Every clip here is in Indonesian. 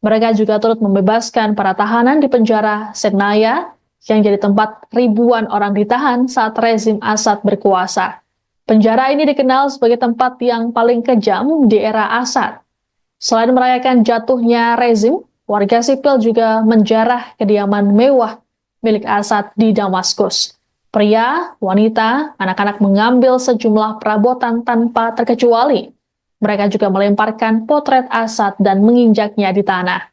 Mereka juga turut membebaskan para tahanan di penjara Sednaya yang jadi tempat ribuan orang ditahan saat rezim Assad berkuasa. Penjara ini dikenal sebagai tempat yang paling kejam di era Assad. Selain merayakan jatuhnya rezim, warga sipil juga menjarah kediaman mewah milik Assad di Damaskus. Pria, wanita, anak-anak mengambil sejumlah perabotan tanpa terkecuali. Mereka juga melemparkan potret Assad dan menginjaknya di tanah.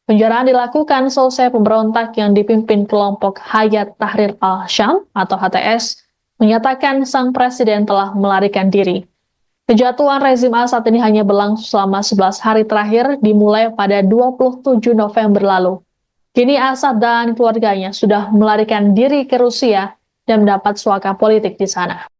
Penjaraan dilakukan selesai pemberontak yang dipimpin kelompok Hayat Tahrir al-Syam atau HTS menyatakan sang presiden telah melarikan diri. Kejatuhan rezim Assad ini hanya berlangsung selama 11 hari terakhir dimulai pada 27 November lalu. Kini Assad dan keluarganya sudah melarikan diri ke Rusia dan mendapat suaka politik di sana.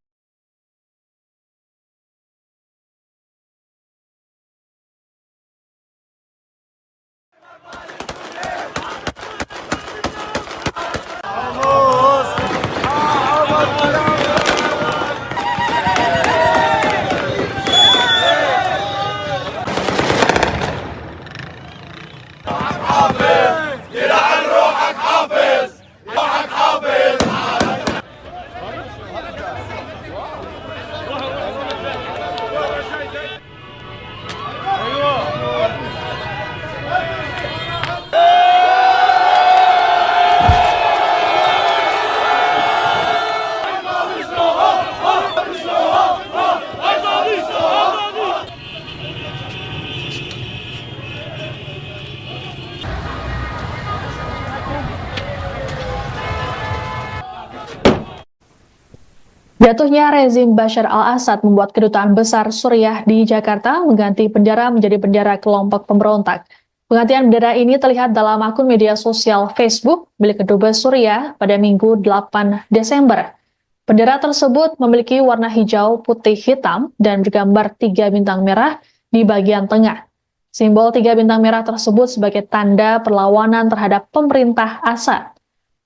Jatuhnya rezim Bashar al-Assad membuat kedutaan besar Suriah di Jakarta mengganti bendera menjadi bendera kelompok pemberontak. Penggantian bendera ini terlihat dalam akun media sosial Facebook milik Kedubes Suriah pada Minggu 8 Desember. Bendera tersebut memiliki warna hijau, putih, hitam, dan bergambar 3 bintang merah di bagian tengah. Simbol 3 bintang merah tersebut sebagai tanda perlawanan terhadap pemerintah Assad.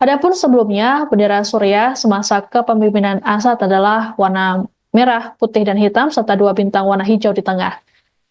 Adapun sebelumnya, bendera Suriah semasa kepemimpinan Assad adalah warna merah, putih, dan hitam, serta 2 bintang warna hijau di tengah.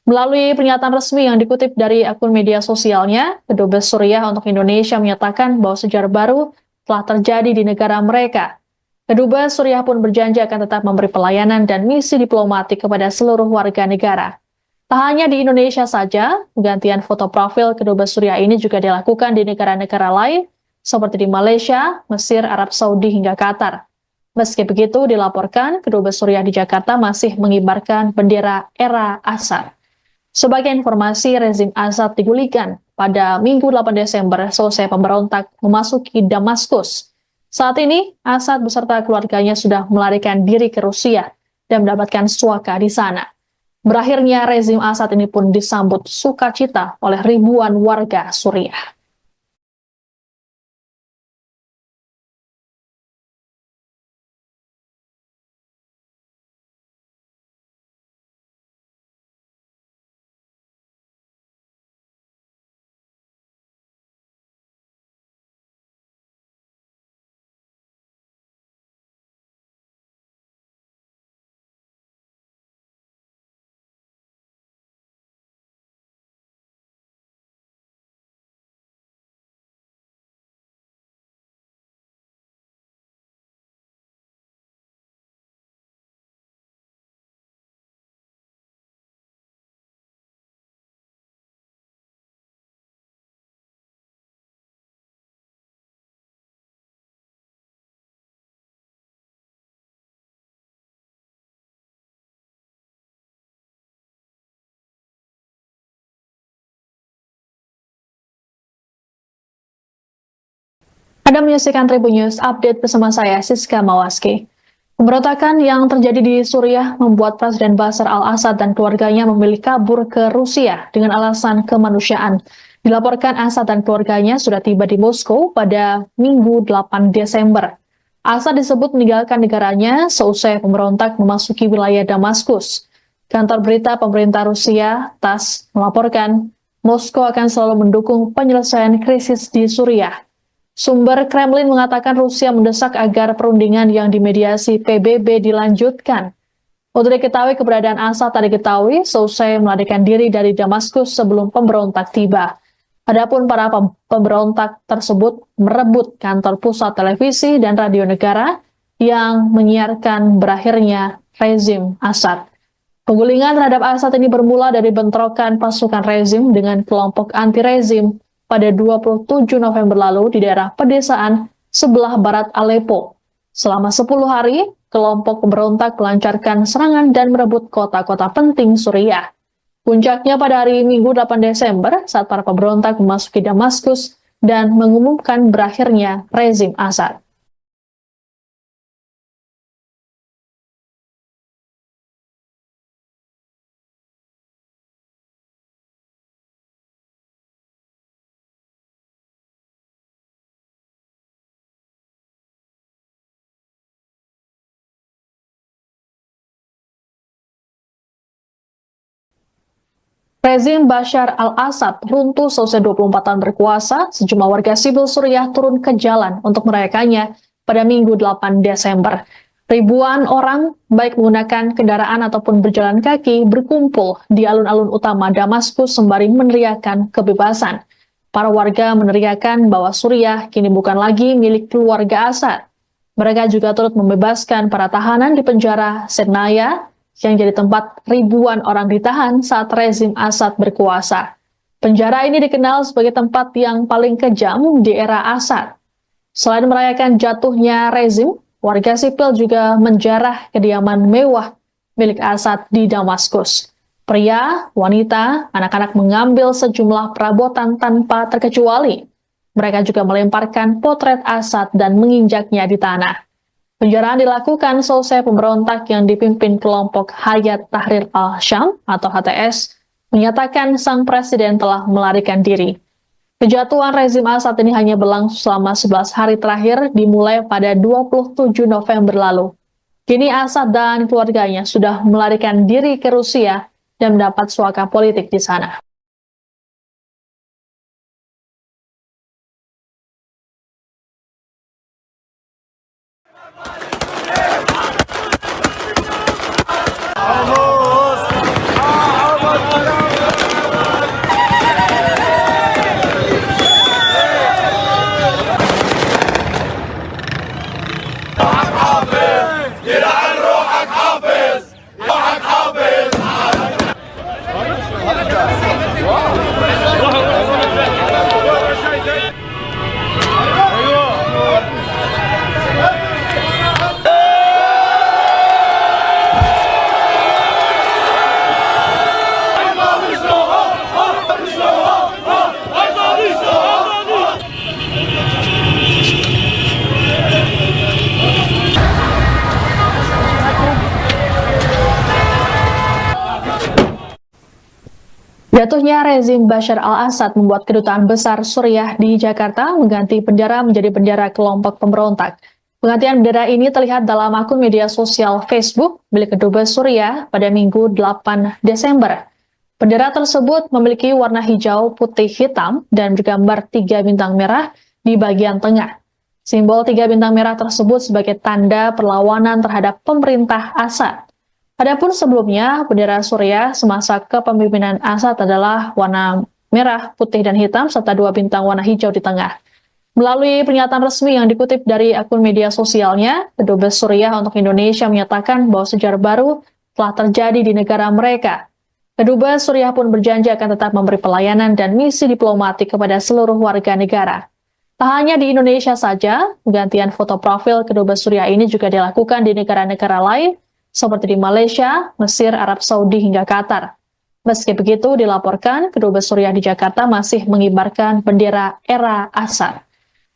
Melalui pernyataan resmi yang dikutip dari akun media sosialnya, Kedubes Suriah untuk Indonesia menyatakan bahwa sejarah baru telah terjadi di negara mereka. Kedubes Suriah pun berjanji akan tetap memberi pelayanan dan misi diplomatik kepada seluruh warga negara. Tak hanya di Indonesia saja, penggantian foto profil Kedubes Suriah ini juga dilakukan di negara-negara lain, seperti di Malaysia, Mesir, Arab Saudi, hingga Qatar. Meski begitu, dilaporkan Kedubes Suriah di Jakarta masih mengibarkan bendera era Assad. Sebagai informasi, rezim Assad digulingkan pada Minggu 8 Desember selesai pemberontak memasuki Damaskus. Saat ini, Assad beserta keluarganya sudah melarikan diri ke Rusia dan mendapatkan suaka di sana. Berakhirnya rezim Assad ini pun disambut sukacita oleh ribuan warga Suriah. Anda menyaksikan Tribun News Update bersama saya, Siska Mawaski. Pemberontakan yang terjadi di Suriah membuat Presiden Bashar al-Assad dan keluarganya memilih kabur ke Rusia dengan alasan kemanusiaan. Dilaporkan Assad dan keluarganya sudah tiba di Moskow pada Minggu 8 Desember. Assad disebut meninggalkan negaranya seusai pemberontak memasuki wilayah Damaskus. Kantor berita pemerintah Rusia, TASS, melaporkan Moskow akan selalu mendukung penyelesaian krisis di Suriah. Sumber Kremlin mengatakan Rusia mendesak agar perundingan yang dimediasi PBB dilanjutkan. Untuk diketahui, keberadaan Assad tak diketahui seusai melarikan diri dari Damaskus sebelum pemberontak tiba. Adapun para pemberontak tersebut merebut kantor pusat televisi dan radio negara yang menyiarkan berakhirnya rezim Assad. Penggulingan terhadap Assad ini bermula dari bentrokan pasukan rezim dengan kelompok anti-rezim pada 27 November lalu di daerah pedesaan sebelah barat Aleppo. Selama 10 hari, kelompok pemberontak melancarkan serangan dan merebut kota-kota penting Suriah. Puncaknya pada hari Minggu 8 Desember saat para pemberontak memasuki Damaskus dan mengumumkan berakhirnya rezim Assad. Rezim Bashar al-Assad runtuh selesai 24 tahun berkuasa, sejumlah warga sipil Suriah turun ke jalan untuk merayakannya pada Minggu 8 Desember. Ribuan orang, baik menggunakan kendaraan ataupun berjalan kaki, berkumpul di alun-alun utama Damaskus sembari meneriakan kebebasan. Para warga meneriakan bahwa Suriah kini bukan lagi milik keluarga Assad. Mereka juga turut membebaskan para tahanan di penjara Sednaya, yang jadi tempat ribuan orang ditahan saat rezim Assad berkuasa. Penjara ini dikenal sebagai tempat yang paling kejam di era Assad. Selain merayakan jatuhnya rezim, warga sipil juga menjarah kediaman mewah milik Assad di Damaskus. Pria, wanita, anak-anak mengambil sejumlah perabotan tanpa terkecuali. Mereka juga melemparkan potret Assad dan menginjaknya di tanah. Penjaraan dilakukan selesai pemberontak yang dipimpin kelompok Hayat Tahrir al-Syam atau HTS menyatakan sang presiden telah melarikan diri. Kejatuhan rezim Assad ini hanya berlangsung selama 11 hari terakhir dimulai pada 27 November lalu. Kini Assad dan keluarganya sudah melarikan diri ke Rusia dan mendapat suaka politik di sana. Jatuhnya rezim Bashar al-Assad membuat kedutaan besar Suriah di Jakarta mengganti bendera menjadi bendera kelompok pemberontak. Penggantian bendera ini terlihat dalam akun media sosial Facebook milik Kedubes Suriah pada Minggu 8 Desember. Bendera tersebut memiliki warna hijau, putih, hitam, dan bergambar 3 bintang merah di bagian tengah. Simbol 3 bintang merah tersebut sebagai tanda perlawanan terhadap pemerintah Assad. Adapun sebelumnya, bendera Suriah semasa kepemimpinan Assad adalah warna merah, putih, dan hitam, serta 2 bintang warna hijau di tengah. Melalui pernyataan resmi yang dikutip dari akun media sosialnya, Kedubes Suriah untuk Indonesia menyatakan bahwa sejarah baru telah terjadi di negara mereka. Kedubes Suriah pun berjanji akan tetap memberi pelayanan dan misi diplomatik kepada seluruh warga negara. Tak hanya di Indonesia saja, penggantian foto profil Kedubes Suriah ini juga dilakukan di negara-negara lain, seperti di Malaysia, Mesir, Arab Saudi, hingga Qatar. Meski begitu, dilaporkan Kedubes Suriah di Jakarta masih mengibarkan bendera era Assad.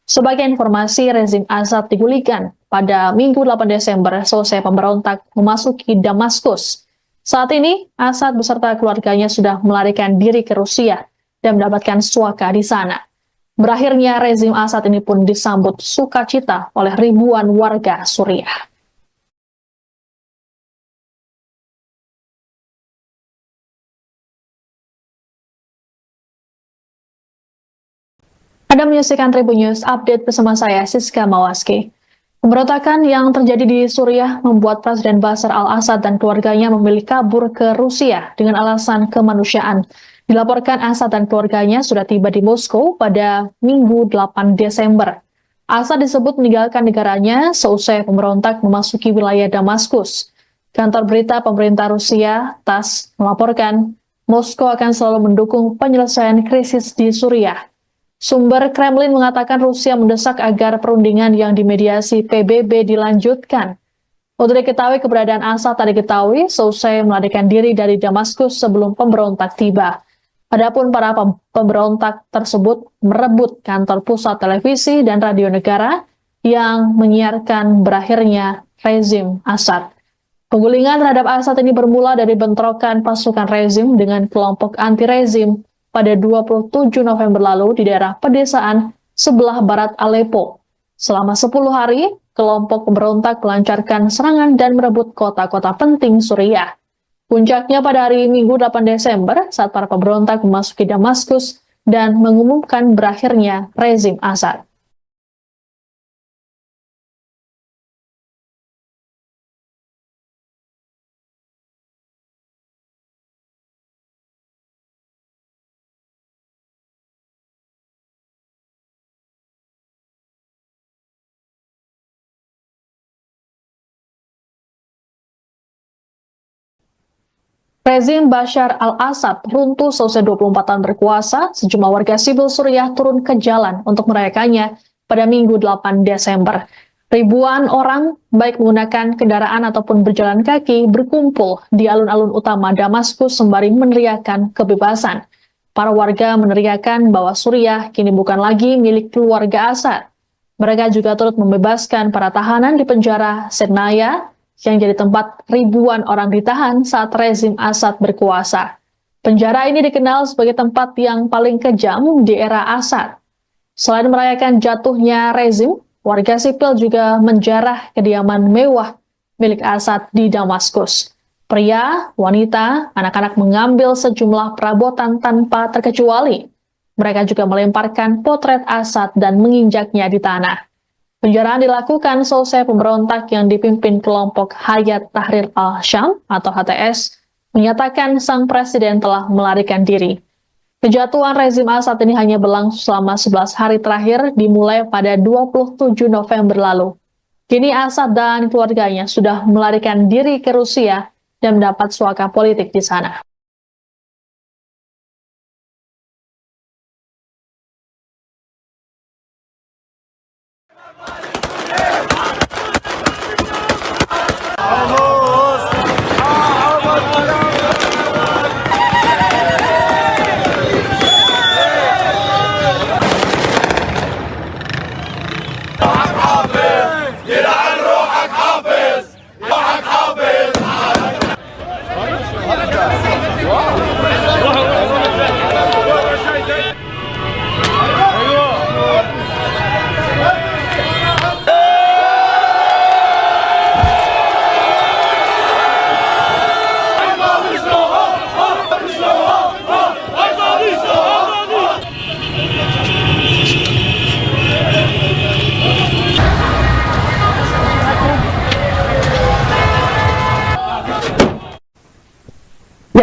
Sebagai informasi, rezim Assad digulingkan pada Minggu 8 Desember selesai pemberontak memasuki Damaskus. Saat ini, Assad beserta keluarganya sudah melarikan diri ke Rusia dan mendapatkan suaka di sana. Berakhirnya rezim Assad ini pun disambut sukacita oleh ribuan warga Suriah. Anda menyaksikan Tribun News Update bersama saya, Siska Mawaski. Pemberontakan yang terjadi di Suriah membuat Presiden Bashar al-Assad dan keluarganya memilih kabur ke Rusia dengan alasan kemanusiaan. Dilaporkan Asad dan keluarganya sudah tiba di Moskow pada Minggu 8 Desember. Asad disebut meninggalkan negaranya seusai pemberontak memasuki wilayah Damaskus. Kantor berita pemerintah Rusia, TASS, melaporkan Moskow akan selalu mendukung penyelesaian krisis di Suriah. Sumber Kremlin mengatakan Rusia mendesak agar perundingan yang dimediasi PBB dilanjutkan. Untuk diketahui keberadaan Asad tak diketahui seusai melarikan diri dari Damaskus sebelum pemberontak tiba. Adapun para pemberontak tersebut merebut kantor pusat televisi dan radio negara yang menyiarkan berakhirnya rezim Asad. Penggulingan terhadap Asad ini bermula dari bentrokan pasukan rezim dengan kelompok anti-rezim pada 27 November lalu di daerah pedesaan sebelah barat Aleppo. Selama 10 hari, kelompok pemberontak melancarkan serangan dan merebut kota-kota penting Suriah. Puncaknya pada hari Minggu 8 Desember saat para pemberontak memasuki Damaskus dan mengumumkan berakhirnya rezim Asad. Rezim Bashar al-Assad runtuh selesai 24 tahun berkuasa, sejumlah warga sipil Suriah turun ke jalan untuk merayakannya pada Minggu 8 Desember. Ribuan orang, baik menggunakan kendaraan ataupun berjalan kaki, berkumpul di alun-alun utama Damaskus sembari meneriakan kebebasan. Para warga meneriakan bahwa Suriah kini bukan lagi milik keluarga Assad. Mereka juga turut membebaskan para tahanan di penjara Sednaya, yang jadi tempat ribuan orang ditahan saat rezim Assad berkuasa. Penjara ini dikenal sebagai tempat yang paling kejam di era Assad. Selain merayakan jatuhnya rezim, warga sipil juga menjarah kediaman mewah milik Assad di Damaskus. Pria, wanita, anak-anak mengambil sejumlah perabotan tanpa terkecuali. Mereka juga melemparkan potret Assad dan menginjaknya di tanah. Penjaraan dilakukan selesai pemberontak yang dipimpin kelompok Hayat Tahrir al-Syam atau HTS menyatakan sang presiden telah melarikan diri. Kejatuhan rezim Assad ini hanya berlangsung selama 11 hari terakhir dimulai pada 27 November lalu. Kini Assad dan keluarganya sudah melarikan diri ke Rusia dan mendapat suaka politik di sana.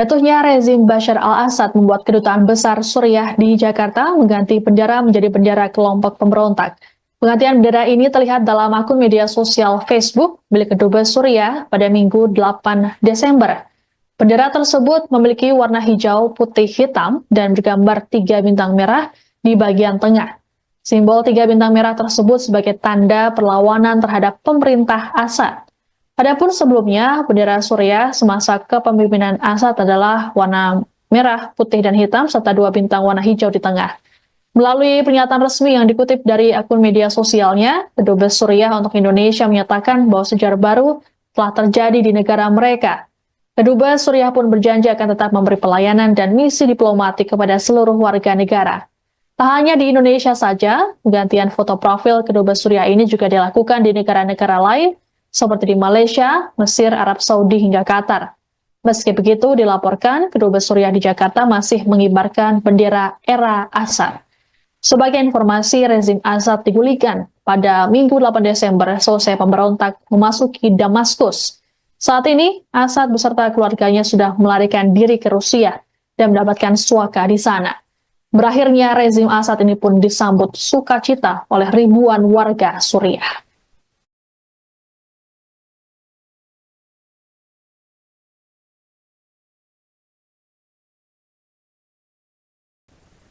Jatuhnya rezim Bashar al-Assad membuat kedutaan besar Suriah di Jakarta mengganti bendera menjadi bendera kelompok pemberontak. Penggantian bendera ini terlihat dalam akun media sosial Facebook milik Kedubes Suriah pada Minggu 8 Desember. Bendera tersebut memiliki warna hijau, putih, hitam, dan bergambar 3 bintang merah di bagian tengah. Simbol 3 bintang merah tersebut sebagai tanda perlawanan terhadap pemerintah Assad. Adapun sebelumnya, bendera Suriah semasa kepemimpinan Assad adalah warna merah, putih, dan hitam, serta 2 bintang warna hijau di tengah. Melalui pernyataan resmi yang dikutip dari akun media sosialnya, Kedubes Suriah untuk Indonesia menyatakan bahwa sejarah baru telah terjadi di negara mereka. Kedubes Suriah pun berjanji akan tetap memberi pelayanan dan misi diplomatik kepada seluruh warga negara. Tak hanya di Indonesia saja, penggantian foto profil Kedubes Suriah ini juga dilakukan di negara-negara lain, seperti di Malaysia, Mesir, Arab Saudi, hingga Qatar. Meski begitu, dilaporkan Kedubes Suriah di Jakarta masih mengibarkan bendera era Assad. Sebagai informasi, rezim Assad digulingkan pada Minggu 8 Desember selesai pemberontak memasuki Damaskus. Saat ini, Assad beserta keluarganya sudah melarikan diri ke Rusia dan mendapatkan suaka di sana. Berakhirnya rezim Asad ini pun disambut sukacita oleh ribuan warga Suriah.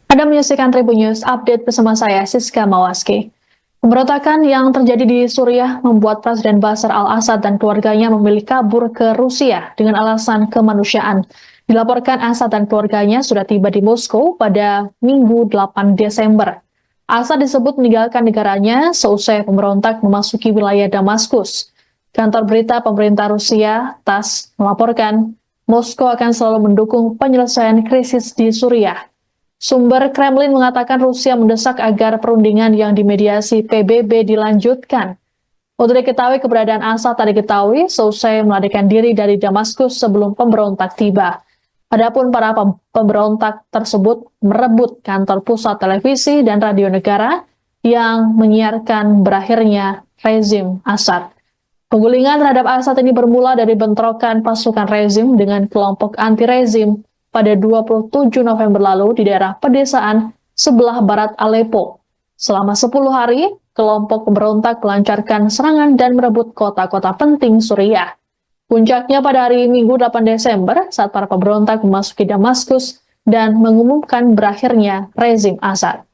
Anda menyaksikan Tribun News Update bersama saya, Siska Mawaski. Pemberontakan yang terjadi di Suriah membuat Presiden Bashar al-Assad dan keluarganya memilih kabur ke Rusia dengan alasan kemanusiaan. Dilaporkan Assad dan keluarganya sudah tiba di Moskow pada Minggu 8 Desember. Assad disebut meninggalkan negaranya seusai pemberontak memasuki wilayah Damaskus. Kantor berita pemerintah Rusia, TASS, melaporkan Moskow akan selalu mendukung penyelesaian krisis di Suriah. Sumber Kremlin mengatakan Rusia mendesak agar perundingan yang dimediasi PBB dilanjutkan. Untuk diketahui keberadaan Assad tak diketahui seusai melarikan diri dari Damaskus sebelum pemberontak tiba. Adapun para pemberontak tersebut merebut kantor pusat televisi dan radio negara yang menyiarkan berakhirnya rezim Assad. Penggulingan terhadap Assad ini bermula dari bentrokan pasukan rezim dengan kelompok anti-rezim pada 27 November lalu di daerah pedesaan sebelah barat Aleppo. Selama 10 hari, kelompok pemberontak melancarkan serangan dan merebut kota-kota penting Suriah. Puncaknya pada hari Minggu 8 Desember saat para pemberontak memasuki Damaskus dan mengumumkan berakhirnya rezim Assad.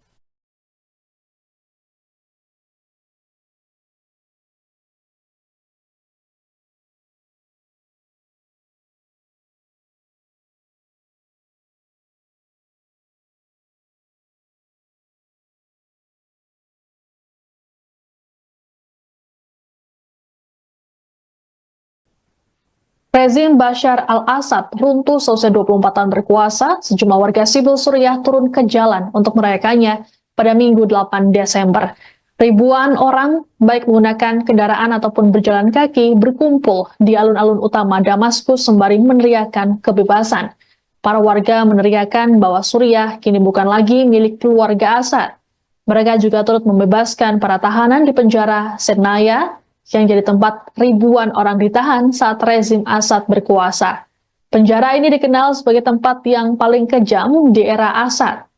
Rezim Bashar al-Assad runtuh selesai 24 tahun berkuasa, sejumlah warga sipil Suriah turun ke jalan untuk merayakannya pada Minggu 8 Desember. Ribuan orang, baik menggunakan kendaraan ataupun berjalan kaki, berkumpul di alun-alun utama Damaskus sembari meneriakan kebebasan. Para warga meneriakan bahwa Suriah kini bukan lagi milik keluarga Assad. Mereka juga turut membebaskan para tahanan di penjara Sernaya, yang jadi tempat ribuan orang ditahan saat rezim Assad berkuasa. Penjara ini dikenal sebagai tempat yang paling kejam di era Assad.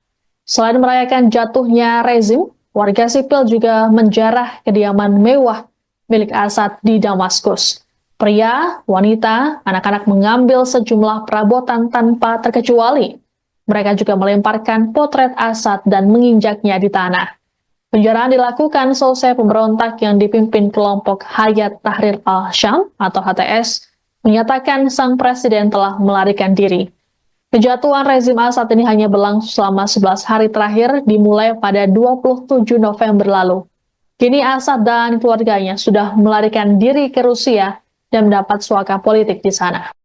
Selain merayakan jatuhnya rezim, warga sipil juga menjarah kediaman mewah milik Assad di Damaskus. Pria, wanita, anak-anak mengambil sejumlah perabotan tanpa terkecuali. Mereka juga melemparkan potret Assad dan menginjaknya di tanah. Penjaraan dilakukan selesai pemberontak yang dipimpin kelompok Hayat Tahrir al-Syam atau HTS menyatakan sang presiden telah melarikan diri. Kejatuhan rezim Assad ini hanya berlangsung selama 11 hari terakhir dimulai pada 27 November lalu. Kini Assad dan keluarganya sudah melarikan diri ke Rusia dan mendapat suaka politik di sana.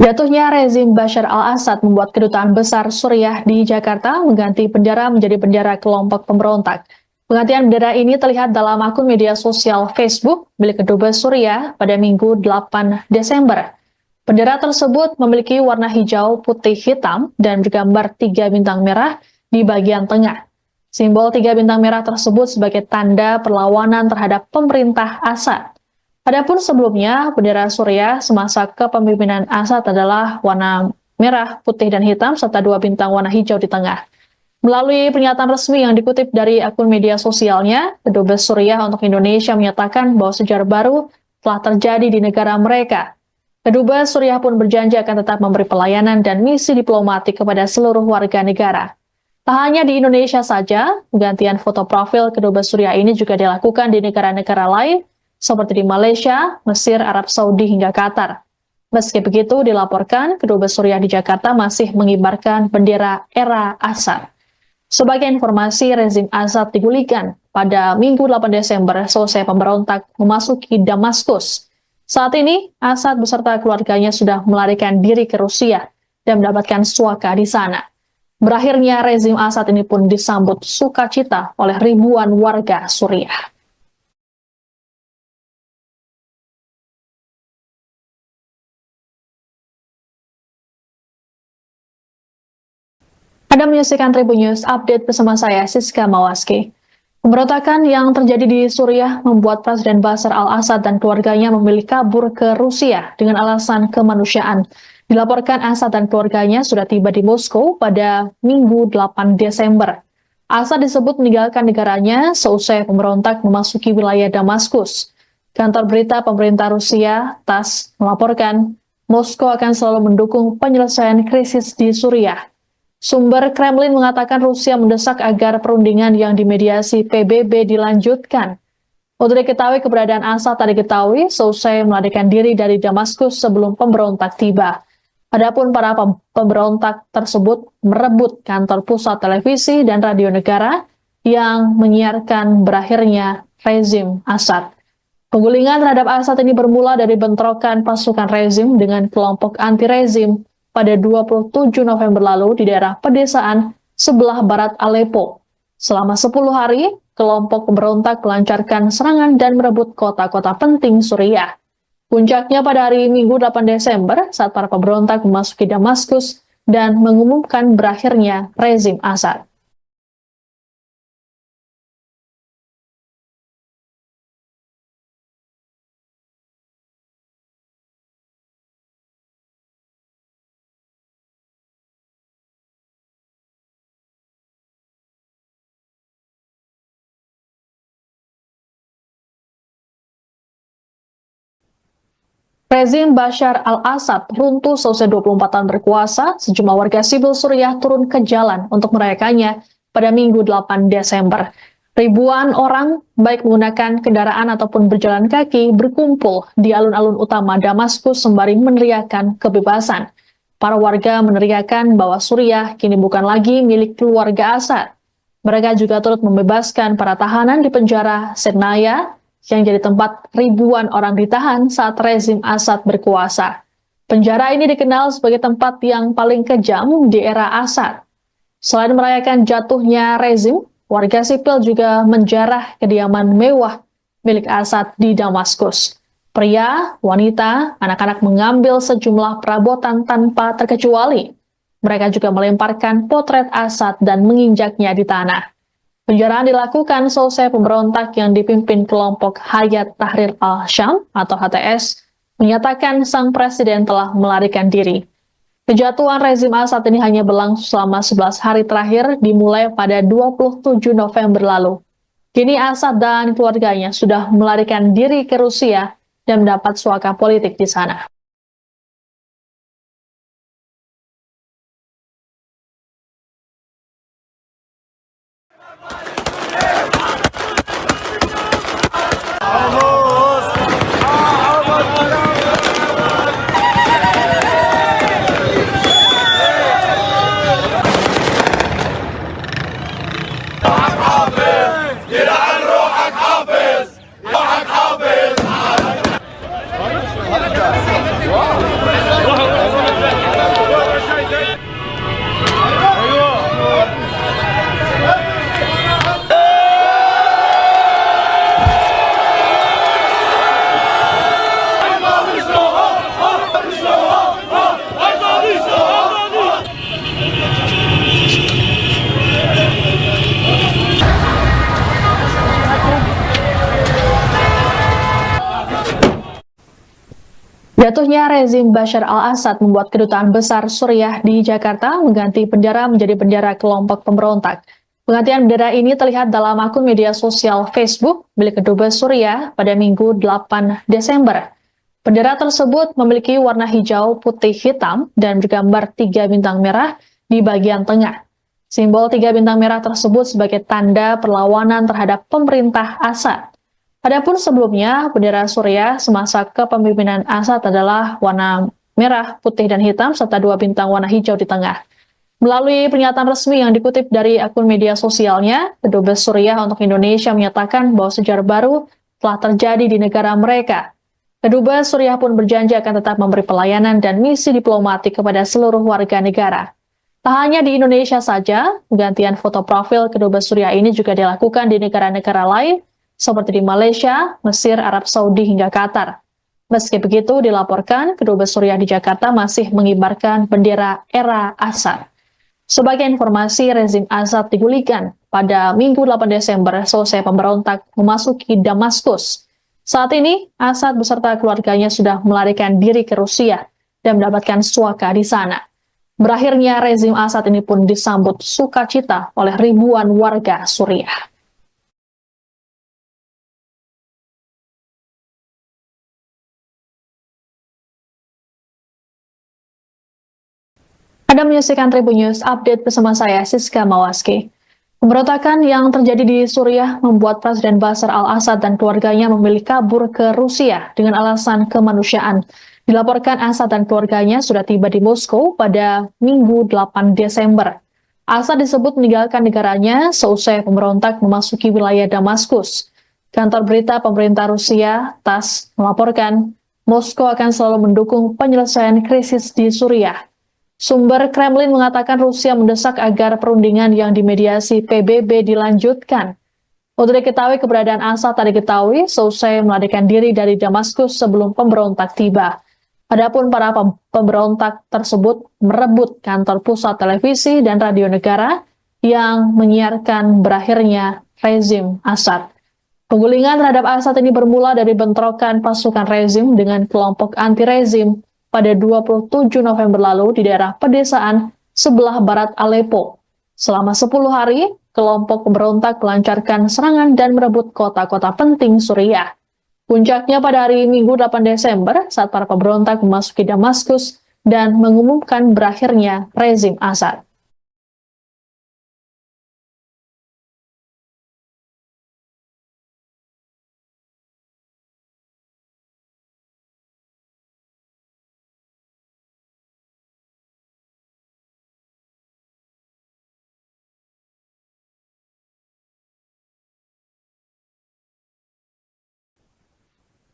Jatuhnya rezim Bashar al-Assad membuat kedutaan besar Suriah di Jakarta mengganti bendera menjadi bendera kelompok pemberontak. Penggantian bendera ini terlihat dalam akun media sosial Facebook milik Kedubes Suriah pada Minggu 8 Desember. Bendera tersebut memiliki warna hijau, putih, hitam, dan bergambar 3 bintang merah di bagian tengah. Simbol 3 bintang merah tersebut sebagai tanda perlawanan terhadap pemerintah Assad. Adapun sebelumnya, bendera Suriah semasa kepemimpinan Assad adalah warna merah, putih, dan hitam, serta 2 bintang warna hijau di tengah. Melalui pernyataan resmi yang dikutip dari akun media sosialnya, Kedubes Suriah untuk Indonesia menyatakan bahwa sejarah baru telah terjadi di negara mereka. Kedubes Suriah pun berjanji akan tetap memberi pelayanan dan misi diplomatik kepada seluruh warga negara. Tak hanya di Indonesia saja, penggantian foto profil Kedubes Suriah ini juga dilakukan di negara-negara lain seperti di Malaysia, Mesir, Arab Saudi, hingga Qatar. Meski begitu, dilaporkan Kedubes Suriah di Jakarta masih mengibarkan bendera era Assad. Sebagai informasi, rezim Assad digulingkan pada Minggu 8 Desember selesai pemberontak memasuki Damaskus. Saat ini, Assad beserta keluarganya sudah melarikan diri ke Rusia dan mendapatkan suaka di sana. Berakhirnya rezim Assad ini pun disambut sukacita oleh ribuan warga Suriah. Anda menyaksikan Tribun News Update bersama saya, Siska Mawaski. Pemberontakan yang terjadi di Suriah membuat Presiden Bashar al-Assad dan keluarganya memilih kabur ke Rusia dengan alasan kemanusiaan. Dilaporkan Assad dan keluarganya sudah tiba di Moskow pada Minggu 8 Desember. Assad disebut meninggalkan negaranya seusai pemberontak memasuki wilayah Damaskus. Kantor berita pemerintah Rusia, TASS, melaporkan Moskow akan selalu mendukung penyelesaian krisis di Suriah. Sumber Kremlin mengatakan Rusia mendesak agar perundingan yang dimediasi PBB dilanjutkan. Untuk diketahui, keberadaan Assad tak diketahui seusai melarikan diri dari Damaskus sebelum pemberontak tiba. Adapun para pemberontak tersebut merebut kantor pusat televisi dan radio negara yang menyiarkan berakhirnya rezim Assad. Penggulingan terhadap Assad ini bermula dari bentrokan pasukan rezim dengan kelompok anti-rezim pada 27 November lalu di daerah pedesaan sebelah barat Aleppo. Selama 10 hari, kelompok pemberontak melancarkan serangan dan merebut kota-kota penting Suriah. Puncaknya pada hari Minggu 8 Desember saat para pemberontak memasuki Damaskus dan mengumumkan berakhirnya rezim Assad. Rezim Bashar al-Assad runtuh selesai 24 tahun berkuasa, sejumlah warga sipil Suriah turun ke jalan untuk merayakannya pada Minggu 8 Desember. Ribuan orang, baik menggunakan kendaraan ataupun berjalan kaki, berkumpul di alun-alun utama Damaskus sembari meneriakan kebebasan. Para warga meneriakan bahwa Suriah kini bukan lagi milik keluarga Assad. Mereka juga turut membebaskan para tahanan di penjara Sernaya, yang jadi tempat ribuan orang ditahan saat rezim Assad berkuasa. Penjara ini dikenal sebagai tempat yang paling kejam di era Assad. Selain merayakan jatuhnya rezim, warga sipil juga menjarah kediaman mewah milik Assad di Damaskus. Pria, wanita, anak-anak mengambil sejumlah perabotan tanpa terkecuali. Mereka juga melemparkan potret Assad dan menginjaknya di tanah. Penjaraan dilakukan selesai pemberontak yang dipimpin kelompok Hayat Tahrir al-Syam atau HTS menyatakan sang presiden telah melarikan diri. Kejatuhan rezim Assad ini hanya berlangsung selama 11 hari terakhir dimulai pada 27 November lalu. Kini Assad dan keluarganya sudah melarikan diri ke Rusia dan mendapat suaka politik di sana. Jatuhnya rezim Bashar al-Assad membuat kedutaan besar Suriah di Jakarta mengganti bendera menjadi bendera kelompok pemberontak. Penggantian bendera ini terlihat dalam akun media sosial Facebook milik Kedubes Suriah pada Minggu 8 Desember. Bendera tersebut memiliki warna hijau, putih, hitam, dan bergambar 3 bintang merah di bagian tengah. Simbol 3 bintang merah tersebut sebagai tanda perlawanan terhadap pemerintah Assad. Adapun sebelumnya, bendera Suriah semasa kepemimpinan Assad adalah warna merah, putih, dan hitam, serta 2 bintang warna hijau di tengah. Melalui pernyataan resmi yang dikutip dari akun media sosialnya, Kedubes Suriah untuk Indonesia menyatakan bahwa sejarah baru telah terjadi di negara mereka. Kedubes Suriah pun berjanji akan tetap memberi pelayanan dan misi diplomatik kepada seluruh warga negara. Tak hanya di Indonesia saja, penggantian foto profil Kedubes Suriah ini juga dilakukan di negara-negara lain, seperti di Malaysia, Mesir, Arab Saudi, hingga Qatar. Meski begitu, dilaporkan Kedubes Suriah di Jakarta masih mengibarkan bendera era Assad. Sebagai informasi, rezim Assad digulingkan pada Minggu 8 Desember selesai pemberontak memasuki Damaskus. Saat ini, Assad beserta keluarganya sudah melarikan diri ke Rusia dan mendapatkan suaka di sana. Berakhirnya rezim Assad ini pun disambut sukacita oleh ribuan warga Suriah. Anda menyaksikan Tribun News Update bersama saya, Siska Mawaski. Pemberontakan yang terjadi di Suriah membuat Presiden Bashar al-Assad dan keluarganya memilih kabur ke Rusia dengan alasan kemanusiaan. Dilaporkan Assad dan keluarganya sudah tiba di Moskow pada Minggu 8 Desember. Assad disebut meninggalkan negaranya seusai pemberontak memasuki wilayah Damaskus. Kantor berita pemerintah Rusia, TASS, melaporkan Moskow akan selalu mendukung penyelesaian krisis di Suriah. Sumber Kremlin mengatakan Rusia mendesak agar perundingan yang dimediasi PBB dilanjutkan. Untuk diketahui, keberadaan Assad tak diketahui seusai melarikan diri dari Damaskus sebelum pemberontak tiba. Adapun para pemberontak tersebut merebut kantor pusat televisi dan radio negara yang menyiarkan berakhirnya rezim Assad. Penggulingan terhadap Assad ini bermula dari bentrokan pasukan rezim dengan kelompok anti-rezim pada 27 November lalu di daerah pedesaan sebelah barat Aleppo. Selama 10 hari, kelompok pemberontak melancarkan serangan dan merebut kota-kota penting Suriah. Puncaknya pada hari Minggu 8 Desember saat para pemberontak memasuki Damaskus dan mengumumkan berakhirnya rezim Assad.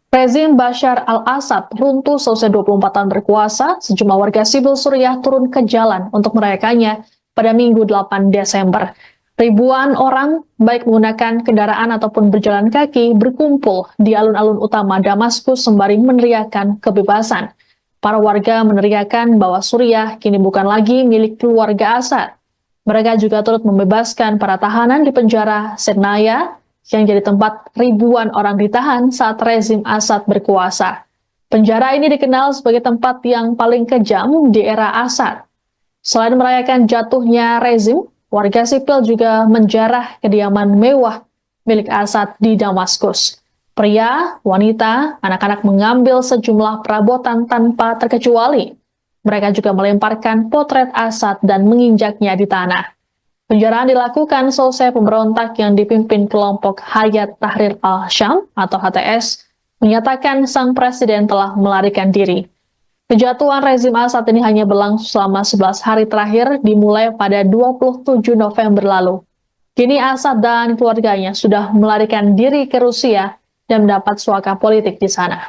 Rezim Bashar al-Assad runtuh selesai 24 tahun berkuasa, sejumlah warga sipil Suriah turun ke jalan untuk merayakannya pada Minggu 8 Desember. Ribuan orang, baik menggunakan kendaraan ataupun berjalan kaki, berkumpul di alun-alun utama Damaskus sembari meneriakan kebebasan. Para warga meneriakan bahwa Suriah kini bukan lagi milik keluarga Assad. Mereka juga turut membebaskan para tahanan di penjara Sednaya, yang jadi tempat ribuan orang ditahan saat rezim Assad berkuasa. Penjara ini dikenal sebagai tempat yang paling kejam di era Assad. Selain merayakan jatuhnya rezim, warga sipil juga menjarah kediaman mewah milik Assad di Damaskus. Pria, wanita, anak-anak mengambil sejumlah perabotan tanpa terkecuali. Mereka juga melemparkan potret Assad dan menginjaknya di tanah. Penjaraan dilakukan selesai pemberontak yang dipimpin kelompok Hayat Tahrir al-Syam atau HTS menyatakan sang presiden telah melarikan diri. Kejatuhan rezim Assad ini hanya berlangsung selama 11 hari terakhir dimulai pada 27 November lalu. Kini Assad dan keluarganya sudah melarikan diri ke Rusia dan mendapat suaka politik di sana.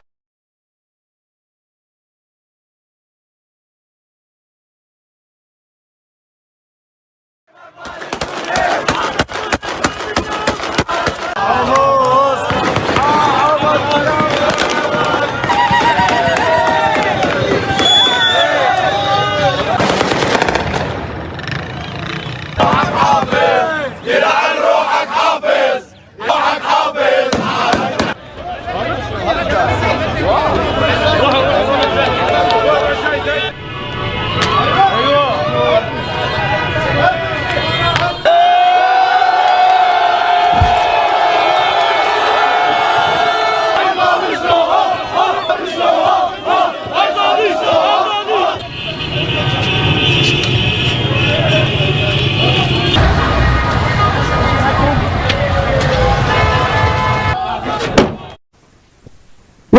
حافظ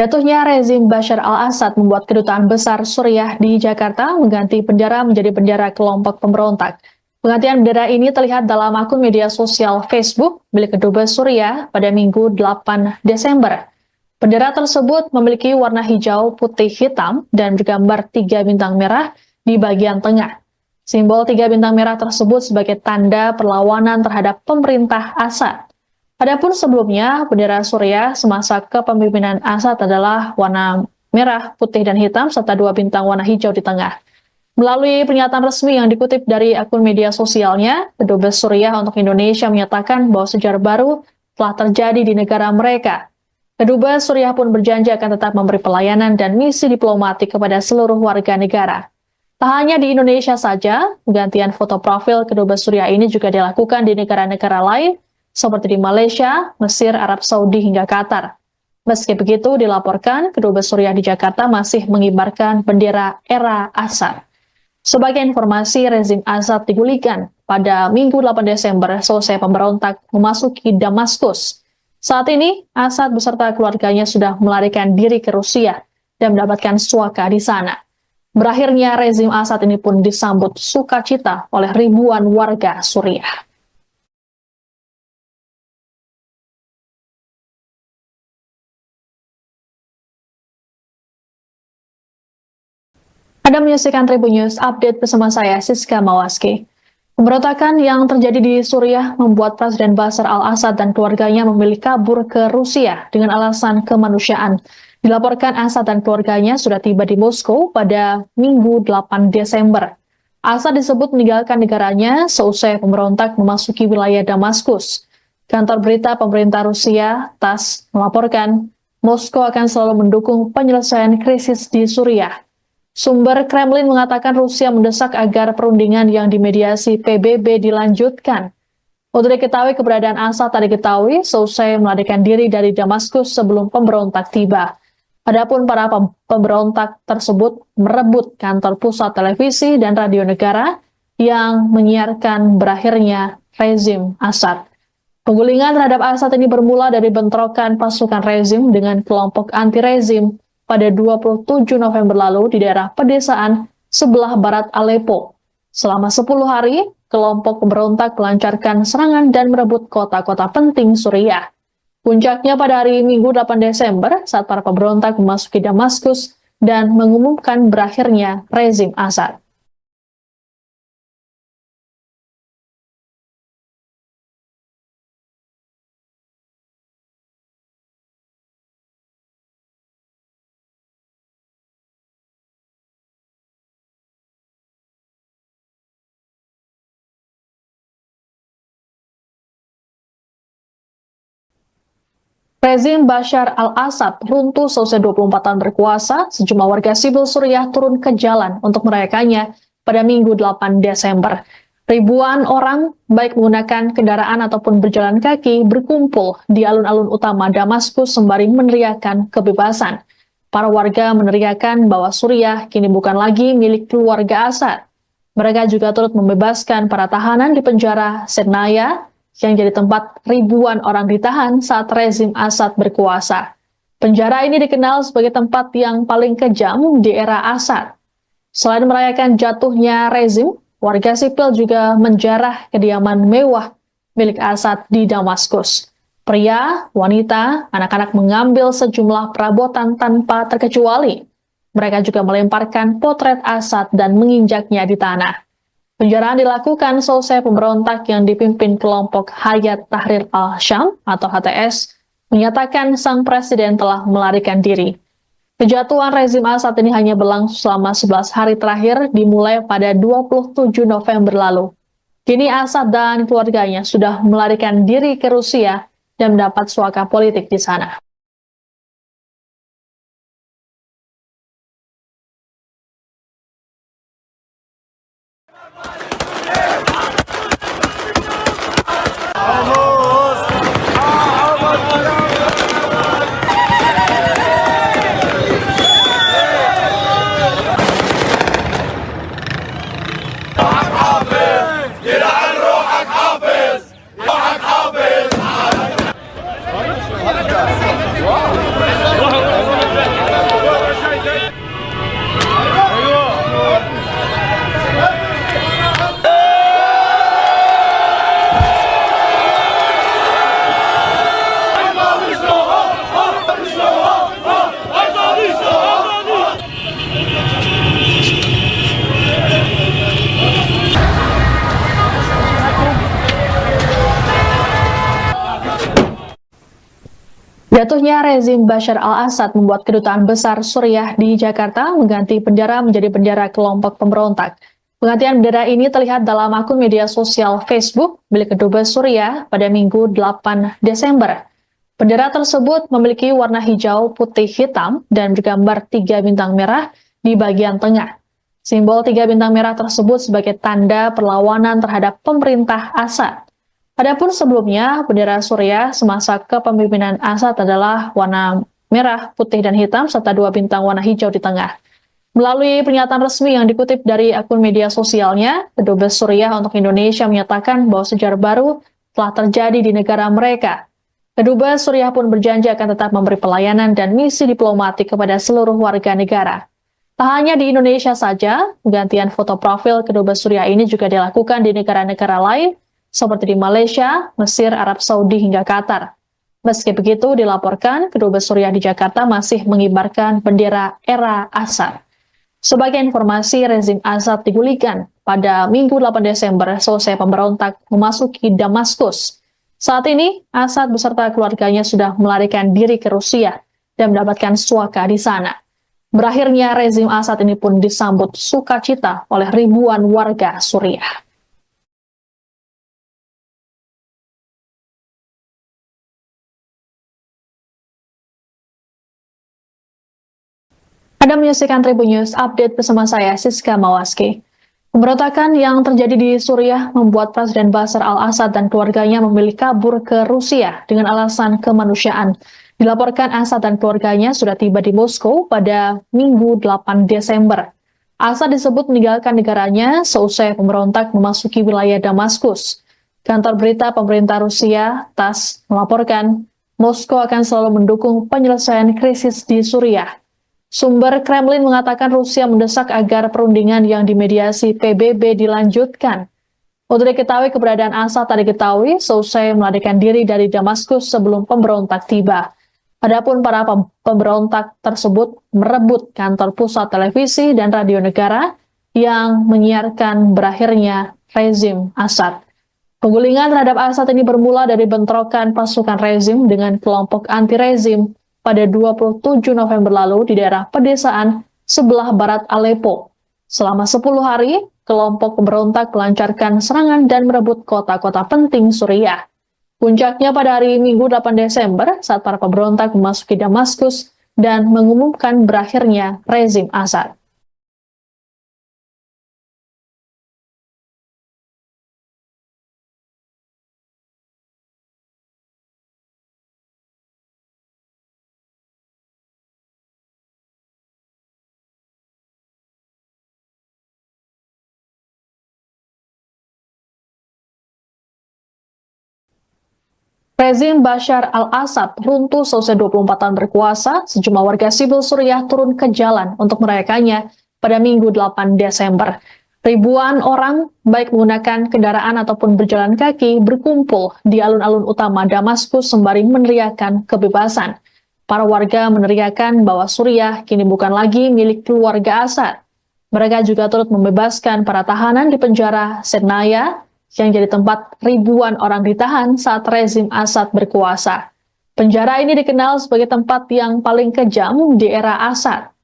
Jatuhnya rezim Bashar al-Assad membuat kedutaan besar Suriah di Jakarta mengganti bendera menjadi bendera kelompok pemberontak. Penggantian bendera ini terlihat dalam akun media sosial Facebook milik Kedubes Suriah pada Minggu 8 Desember. Bendera tersebut memiliki warna hijau, putih, hitam, dan bergambar 3 bintang merah di bagian tengah. Simbol 3 bintang merah tersebut sebagai tanda perlawanan terhadap pemerintah Assad. Adapun sebelumnya, bendera Suriah semasa kepemimpinan Assad adalah warna merah, putih, dan hitam, serta 2 bintang warna hijau di tengah. Melalui pernyataan resmi yang dikutip dari akun media sosialnya, Kedubes Suriah untuk Indonesia menyatakan bahwa sejarah baru telah terjadi di negara mereka. Kedubes Suriah pun berjanji akan tetap memberi pelayanan dan misi diplomatik kepada seluruh warga negara. Tak hanya di Indonesia saja, penggantian foto profil Kedubes Suriah ini juga dilakukan di negara-negara lain, seperti di Malaysia, Mesir, Arab Saudi, hingga Qatar. Meski begitu, dilaporkan Kedubes Suriah di Jakarta masih mengibarkan bendera era Assad. Sebagai informasi, rezim Assad digulingkan pada Minggu 8 Desember selesai pemberontak memasuki Damaskus. Saat ini, Assad beserta keluarganya sudah melarikan diri ke Rusia dan mendapatkan suaka di sana. Berakhirnya rezim Assad ini pun disambut sukacita oleh ribuan warga Suriah. Anda menyaksikan Tribun News Update bersama saya, Siska Mawaski. Pemberontakan yang terjadi di Suriah membuat Presiden Bashar al-Assad dan keluarganya memilih kabur ke Rusia dengan alasan kemanusiaan. Dilaporkan Assad dan keluarganya sudah tiba di Moskow pada Minggu 8 Desember. Assad disebut meninggalkan negaranya seusai pemberontak memasuki wilayah Damaskus. Kantor berita pemerintah Rusia, TASS, melaporkan Moskow akan selalu mendukung penyelesaian krisis di Suriah. Sumber Kremlin mengatakan Rusia mendesak agar perundingan yang dimediasi PBB dilanjutkan. Untuk diketahui, keberadaan Assad tak diketahui seusai melarikan diri dari Damaskus sebelum pemberontak tiba. Adapun para pemberontak tersebut merebut kantor pusat televisi dan radio negara yang menyiarkan berakhirnya rezim Assad. Penggulingan terhadap Assad ini bermula dari bentrokan pasukan rezim dengan kelompok anti-rezim pada 27 November lalu di daerah pedesaan sebelah barat Aleppo. Selama 10 hari, kelompok pemberontak melancarkan serangan dan merebut kota-kota penting Suriah. Puncaknya pada hari Minggu 8 Desember saat para pemberontak memasuki Damaskus dan mengumumkan berakhirnya rezim Assad. Rezim Bashar al-Assad runtuh selesai 24 tahun berkuasa, sejumlah warga sipil Suriah turun ke jalan untuk merayakannya pada Minggu 8 Desember. Ribuan orang, baik menggunakan kendaraan ataupun berjalan kaki, berkumpul di alun-alun utama Damaskus sembari meneriakan kebebasan. Para warga meneriakan bahwa Suriah kini bukan lagi milik keluarga Assad. Mereka juga turut membebaskan para tahanan di penjara Sednaya, yang jadi tempat ribuan orang ditahan saat rezim Assad berkuasa. Penjara ini dikenal sebagai tempat yang paling kejam di era Assad. Selain merayakan jatuhnya rezim, warga sipil juga menjarah kediaman mewah milik Assad di Damaskus. Pria, wanita, anak-anak mengambil sejumlah perabotan tanpa terkecuali. Mereka juga melemparkan potret Assad dan menginjaknya di tanah. Penjaraan dilakukan selesai pemberontak yang dipimpin kelompok Hayat Tahrir al-Syam atau HTS menyatakan sang presiden telah melarikan diri. Kejatuhan rezim Assad ini hanya berlangsung selama 11 hari terakhir dimulai pada 27 November lalu. Kini Assad dan keluarganya sudah melarikan diri ke Rusia dan mendapat suaka politik di sana. حافظ Jatuhnya rezim Bashar al-Assad membuat kedutaan besar Suriah di Jakarta mengganti bendera menjadi bendera kelompok pemberontak. Penggantian bendera ini terlihat dalam akun media sosial Facebook milik Kedubes Suriah pada Minggu 8 Desember. Bendera tersebut memiliki warna hijau, putih, hitam, dan bergambar 3 bintang merah di bagian tengah. Simbol 3 bintang merah tersebut sebagai tanda perlawanan terhadap pemerintah Assad. Adapun sebelumnya, bendera Suriah semasa kepemimpinan Assad adalah warna merah, putih, dan hitam, serta 2 bintang warna hijau di tengah. Melalui pernyataan resmi yang dikutip dari akun media sosialnya, Kedubes Suriah untuk Indonesia menyatakan bahwa sejarah baru telah terjadi di negara mereka. Kedubes Suriah pun berjanji akan tetap memberi pelayanan dan misi diplomatik kepada seluruh warga negara. Tak hanya di Indonesia saja, penggantian foto profil Kedubes Suriah ini juga dilakukan di negara-negara lain, seperti di Malaysia, Mesir, Arab Saudi, hingga Qatar. Meski begitu, dilaporkan Kedubes Suriah di Jakarta masih mengibarkan bendera era Assad. Sebagai informasi, rezim Assad digulingkan pada Minggu 8 Desember selesai pemberontak memasuki Damaskus. Saat ini, Assad beserta keluarganya sudah melarikan diri ke Rusia dan mendapatkan suaka di sana. Berakhirnya rezim Assad ini pun disambut sukacita oleh ribuan warga Suriah. Anda menyaksikan Tribun News Update bersama saya, Siska Mawaski. Pemberontakan yang terjadi di Suriah membuat Presiden Bashar al-Assad dan keluarganya memilih kabur ke Rusia dengan alasan kemanusiaan. Dilaporkan Assad dan keluarganya sudah tiba di Moskow pada Minggu 8 Desember. Assad disebut meninggalkan negaranya seusai pemberontak memasuki wilayah Damaskus. Kantor berita pemerintah Rusia, TASS, melaporkan Moskow akan selalu mendukung penyelesaian krisis di Suriah. Sumber Kremlin mengatakan Rusia mendesak agar perundingan yang dimediasi PBB dilanjutkan. Untuk diketahui, keberadaan Assad tak diketahui seusai melarikan diri dari Damaskus sebelum pemberontak tiba. Adapun para pemberontak tersebut merebut kantor pusat televisi dan radio negara yang menyiarkan berakhirnya rezim Assad. Penggulingan terhadap Assad ini bermula dari bentrokan pasukan rezim dengan kelompok anti-rezim pada 27 November lalu di daerah pedesaan sebelah barat Aleppo. Selama 10 hari, kelompok pemberontak melancarkan serangan dan merebut kota-kota penting Suriah. Puncaknya pada hari Minggu 8 Desember saat para pemberontak memasuki Damaskus dan mengumumkan berakhirnya rezim Assad. Rezim Bashar al-Assad runtuh selesai 24 tahun berkuasa, sejumlah warga sipil Suriah turun ke jalan untuk merayakannya pada Minggu 8 Desember. Ribuan orang, baik menggunakan kendaraan ataupun berjalan kaki, berkumpul di alun-alun utama Damaskus sembari meneriakan kebebasan. Para warga meneriakan bahwa Suriah kini bukan lagi milik keluarga Assad. Mereka juga turut membebaskan para tahanan di penjara Sednaya, yang jadi tempat ribuan orang ditahan saat rezim Assad berkuasa. Penjara ini dikenal sebagai tempat yang paling kejam di era Assad.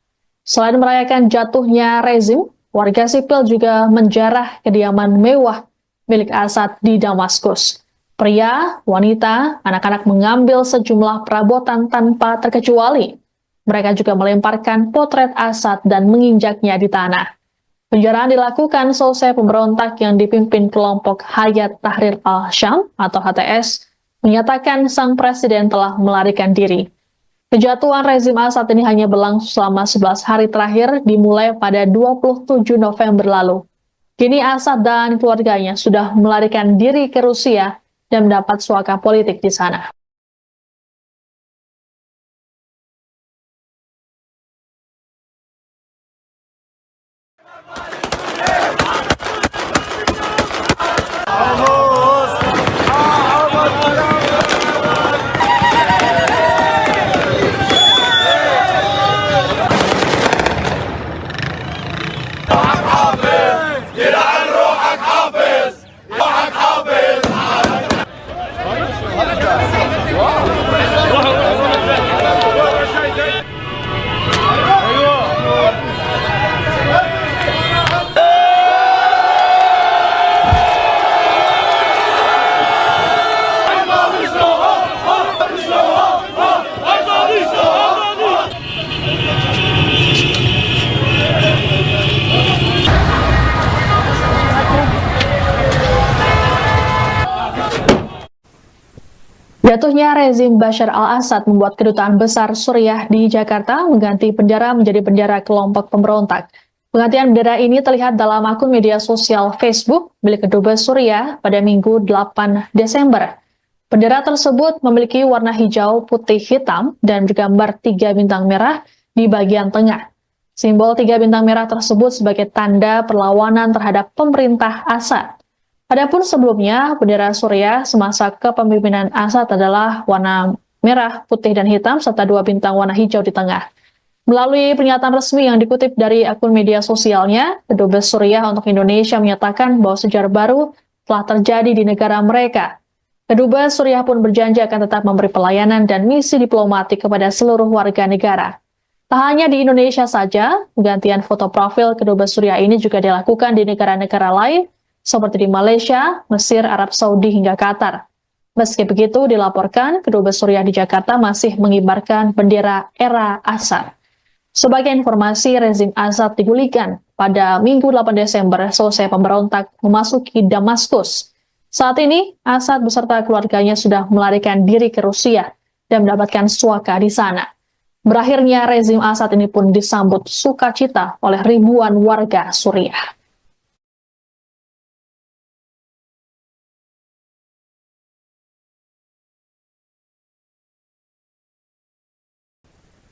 Selain merayakan jatuhnya rezim, warga sipil juga menjarah kediaman mewah milik Assad di Damaskus. Pria, wanita, anak-anak mengambil sejumlah perabotan tanpa terkecuali. Mereka juga melemparkan potret Assad dan menginjaknya di tanah. Penjaraan dilakukan selesai pemberontak yang dipimpin kelompok Hayat Tahrir al-Syam atau HTS menyatakan sang presiden telah melarikan diri. Kejatuhan rezim Assad ini hanya berlangsung selama 11 hari terakhir dimulai pada 27 November lalu. Kini Assad dan keluarganya sudah melarikan diri ke Rusia dan mendapat suaka politik di sana. حافظ Jatuhnya rezim Bashar al-Assad membuat kedutaan besar Suriah di Jakarta mengganti bendera menjadi bendera kelompok pemberontak. Penggantian bendera ini terlihat dalam akun media sosial Facebook milik Kedubes Suriah pada Minggu 8 Desember. Bendera tersebut memiliki warna hijau, putih, hitam, dan bergambar 3 bintang merah di bagian tengah. Simbol 3 bintang merah tersebut sebagai tanda perlawanan terhadap pemerintah Assad. Adapun sebelumnya, bendera Suriah semasa kepemimpinan Assad adalah warna merah, putih, dan hitam, serta 2 bintang warna hijau di tengah. Melalui pernyataan resmi yang dikutip dari akun media sosialnya, Kedubes Suriah untuk Indonesia menyatakan bahwa sejarah baru telah terjadi di negara mereka. Kedubes Suriah pun berjanji akan tetap memberi pelayanan dan misi diplomatik kepada seluruh warga negara. Tak hanya di Indonesia saja, penggantian foto profil Kedubes Suriah ini juga dilakukan di negara-negara lain, seperti di Malaysia, Mesir, Arab Saudi, hingga Qatar. Meski begitu, dilaporkan Kedubes Suriah di Jakarta masih mengibarkan bendera era Assad. Sebagai informasi, rezim Assad digulingkan pada Minggu 8 Desember selesai pemberontak memasuki Damaskus. Saat ini, Assad beserta keluarganya sudah melarikan diri ke Rusia dan mendapatkan suaka di sana. Berakhirnya rezim Assad ini pun disambut sukacita oleh ribuan warga Suriah.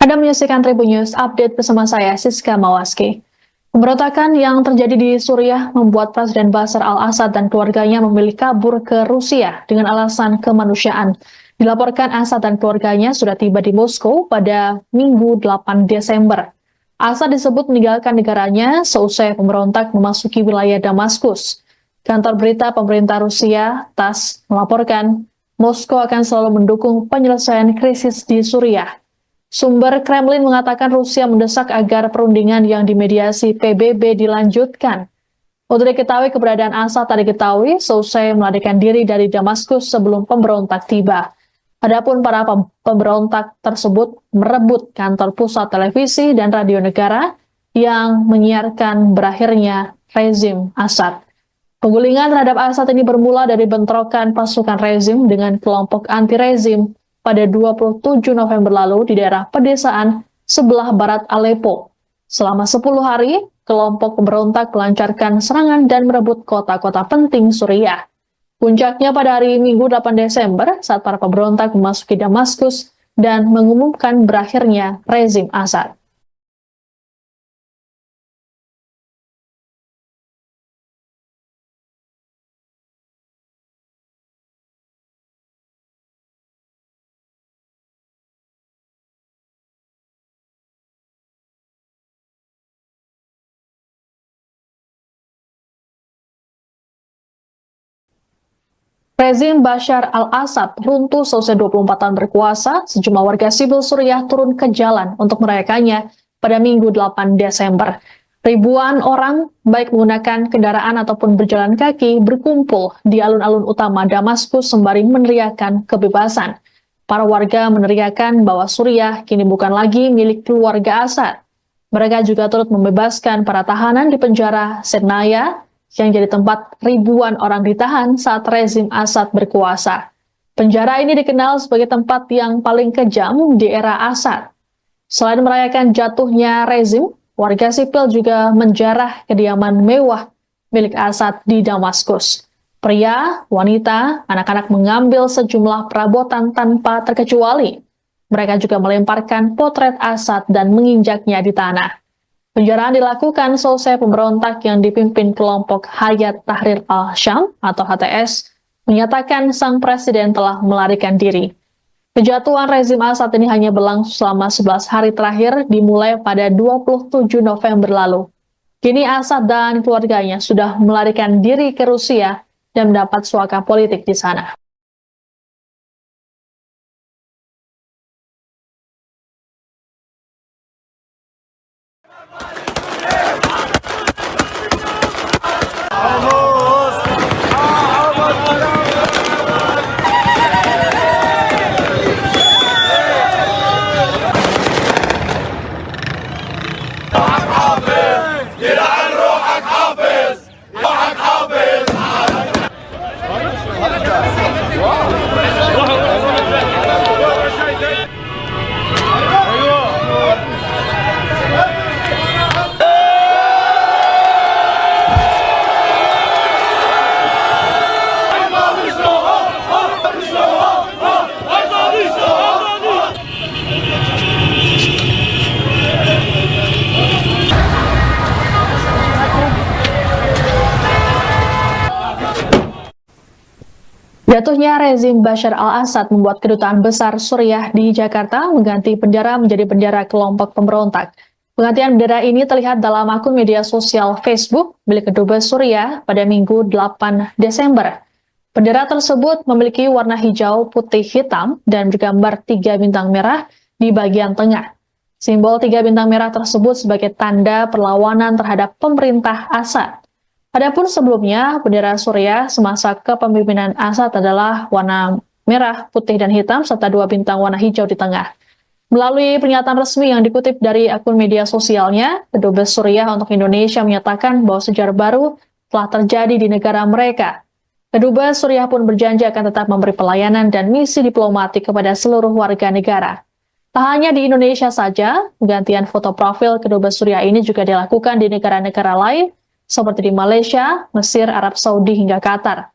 Anda menyaksikan Tribun News Update bersama saya, Siska Mawaski. Pemberontakan yang terjadi di Suriah membuat Presiden Bashar al-Assad dan keluarganya memilih kabur ke Rusia dengan alasan kemanusiaan. Dilaporkan Assad dan keluarganya sudah tiba di Moskow pada Minggu 8 Desember. Assad disebut meninggalkan negaranya seusai pemberontak memasuki wilayah Damaskus. Kantor berita pemerintah Rusia, TASS, melaporkan Moskow akan selalu mendukung penyelesaian krisis di Suriah. Sumber Kremlin mengatakan Rusia mendesak agar perundingan yang dimediasi PBB dilanjutkan. Untuk diketahui, keberadaan Assad tak diketahui seusai melarikan diri dari Damaskus sebelum pemberontak tiba. Adapun para pemberontak tersebut merebut kantor pusat televisi dan radio negara yang menyiarkan berakhirnya rezim Assad. Penggulingan terhadap Assad ini bermula dari bentrokan pasukan rezim dengan kelompok anti-rezim pada 27 November lalu di daerah pedesaan sebelah barat Aleppo. Selama 10 hari, kelompok pemberontak melancarkan serangan dan merebut kota-kota penting Suriah. Puncaknya pada hari Minggu 8 Desember saat para pemberontak memasuki Damaskus dan mengumumkan berakhirnya rezim Assad. Rezim Bashar al-Assad runtuh selesai 24 tahun berkuasa, sejumlah warga sipil Suriah turun ke jalan untuk merayakannya pada Minggu 8 Desember. Ribuan orang, baik menggunakan kendaraan ataupun berjalan kaki, berkumpul di alun-alun utama Damaskus sembari meneriakan kebebasan. Para warga meneriakan bahwa Suriah kini bukan lagi milik keluarga Assad. Mereka juga turut membebaskan para tahanan di penjara Sednaya, yang jadi tempat ribuan orang ditahan saat rezim Assad berkuasa. Penjara ini dikenal sebagai tempat yang paling kejam di era Assad. Selain merayakan jatuhnya rezim, warga sipil juga menjarah kediaman mewah milik Assad di Damaskus. Pria, wanita, anak-anak mengambil sejumlah perabotan tanpa terkecuali. Mereka juga melemparkan potret Assad dan menginjaknya di tanah. Penjaraan dilakukan selesai pemberontak yang dipimpin kelompok Hayat Tahrir al-Syam atau HTS menyatakan sang presiden telah melarikan diri. Kejatuhan rezim Assad ini hanya berlangsung selama 11 hari terakhir dimulai pada 27 November lalu. Kini Assad dan keluarganya sudah melarikan diri ke Rusia dan mendapat suaka politik di sana. Jatuhnya rezim Bashar al-Assad membuat kedutaan besar Suriah di Jakarta mengganti bendera menjadi bendera kelompok pemberontak. Penggantian bendera ini terlihat dalam akun media sosial Facebook milik Kedubes Suriah pada Minggu 8 Desember. Bendera tersebut memiliki warna hijau, putih, hitam, dan bergambar 3 bintang merah di bagian tengah. Simbol 3 bintang merah tersebut sebagai tanda perlawanan terhadap pemerintah Assad. Adapun sebelumnya, bendera Suriah semasa kepemimpinan Assad adalah warna merah, putih, dan hitam, serta 2 bintang warna hijau di tengah. Melalui pernyataan resmi yang dikutip dari akun media sosialnya, Kedubes Suriah untuk Indonesia menyatakan bahwa sejarah baru telah terjadi di negara mereka. Kedubes Suriah pun berjanji akan tetap memberi pelayanan dan misi diplomatik kepada seluruh warga negara. Tak hanya di Indonesia saja, penggantian foto profil Kedubes Suriah ini juga dilakukan di negara-negara lain, seperti di Malaysia, Mesir, Arab Saudi, hingga Qatar.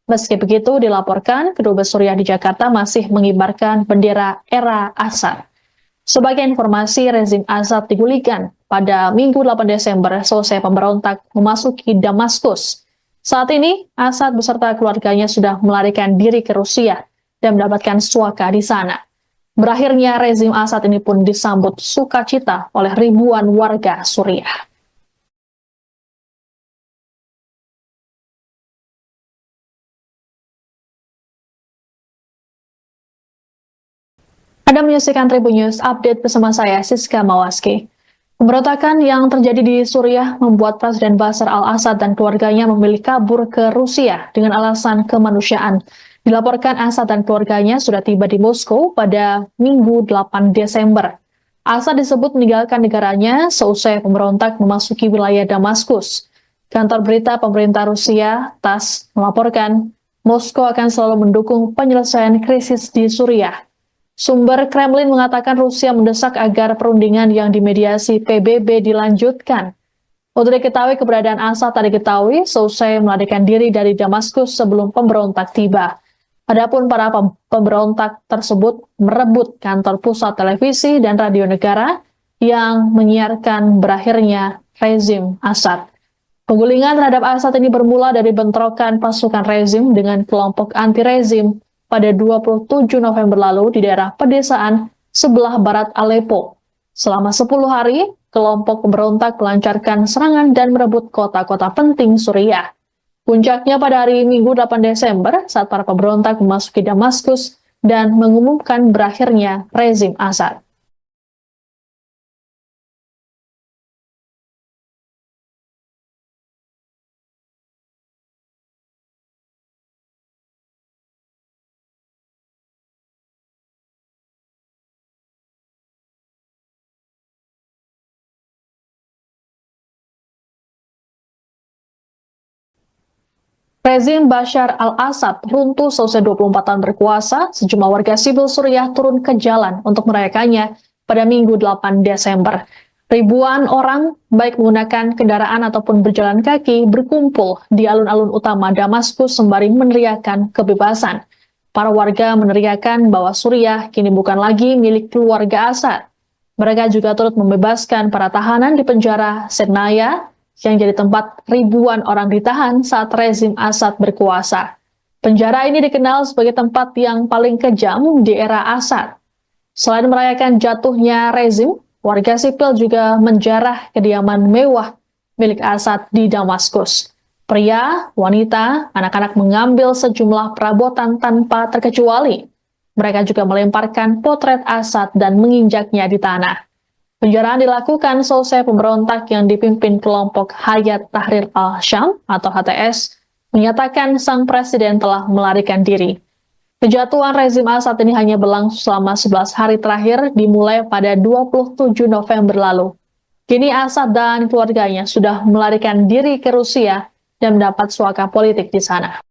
Meski begitu, dilaporkan Kedubes Suriah di Jakarta masih mengibarkan bendera era Assad. Sebagai informasi, rezim Assad digulingkan pada Minggu 8 Desember selesai pemberontak memasuki Damaskus. Saat ini, Assad beserta keluarganya sudah melarikan diri ke Rusia dan mendapatkan suaka di sana. Berakhirnya rezim Assad ini pun disambut sukacita oleh ribuan warga Suriah. Anda menyaksikan Tribun News Update bersama saya, Siska Mawaski. Pemberontakan yang terjadi di Suriah membuat Presiden Bashar al-Assad dan keluarganya memilih kabur ke Rusia dengan alasan kemanusiaan. Dilaporkan Assad dan keluarganya sudah tiba di Moskow pada Minggu 8 Desember. Assad disebut meninggalkan negaranya seusai pemberontak memasuki wilayah Damaskus. Kantor berita pemerintah Rusia, TASS, melaporkan Moskow akan selalu mendukung penyelesaian krisis di Suriah. Sumber Kremlin mengatakan Rusia mendesak agar perundingan yang dimediasi PBB dilanjutkan. Untuk diketahui, keberadaan Assad tak diketahui seusai melarikan diri dari Damaskus sebelum pemberontak tiba. Adapun para pemberontak tersebut merebut kantor pusat televisi dan radio negara yang menyiarkan berakhirnya rezim Assad. Penggulingan terhadap Assad ini bermula dari bentrokan pasukan rezim dengan kelompok anti-rezim pada 27 November lalu di daerah pedesaan sebelah barat Aleppo. Selama 10 hari, kelompok pemberontak melancarkan serangan dan merebut kota-kota penting Suriah. Puncaknya pada hari Minggu 8 Desember saat para pemberontak memasuki Damaskus dan mengumumkan berakhirnya rezim Assad. Rezim Bashar al-Assad runtuh selesai 24 tahun berkuasa, sejumlah warga sipil Suriah turun ke jalan untuk merayakannya pada Minggu 8 Desember. Ribuan orang, baik menggunakan kendaraan ataupun berjalan kaki, berkumpul di alun-alun utama Damaskus sembari meneriakan kebebasan. Para warga meneriakan bahwa Suriah kini bukan lagi milik keluarga Assad. Mereka juga turut membebaskan para tahanan di penjara Sednaya, yang jadi tempat ribuan orang ditahan saat rezim Assad berkuasa. Penjara ini dikenal sebagai tempat yang paling kejam di era Assad. Selain merayakan jatuhnya rezim, warga sipil juga menjarah kediaman mewah milik Assad di Damaskus. Pria, wanita, anak-anak mengambil sejumlah perabotan tanpa terkecuali. Mereka juga melemparkan potret Assad dan menginjaknya di tanah. Penjaraan dilakukan selesai pemberontak yang dipimpin kelompok Hayat Tahrir al-Syam atau HTS menyatakan sang presiden telah melarikan diri. Kejatuhan rezim Assad ini hanya berlangsung selama 11 hari terakhir dimulai pada 27 November lalu. Kini Assad dan keluarganya sudah melarikan diri ke Rusia dan mendapat suaka politik di sana.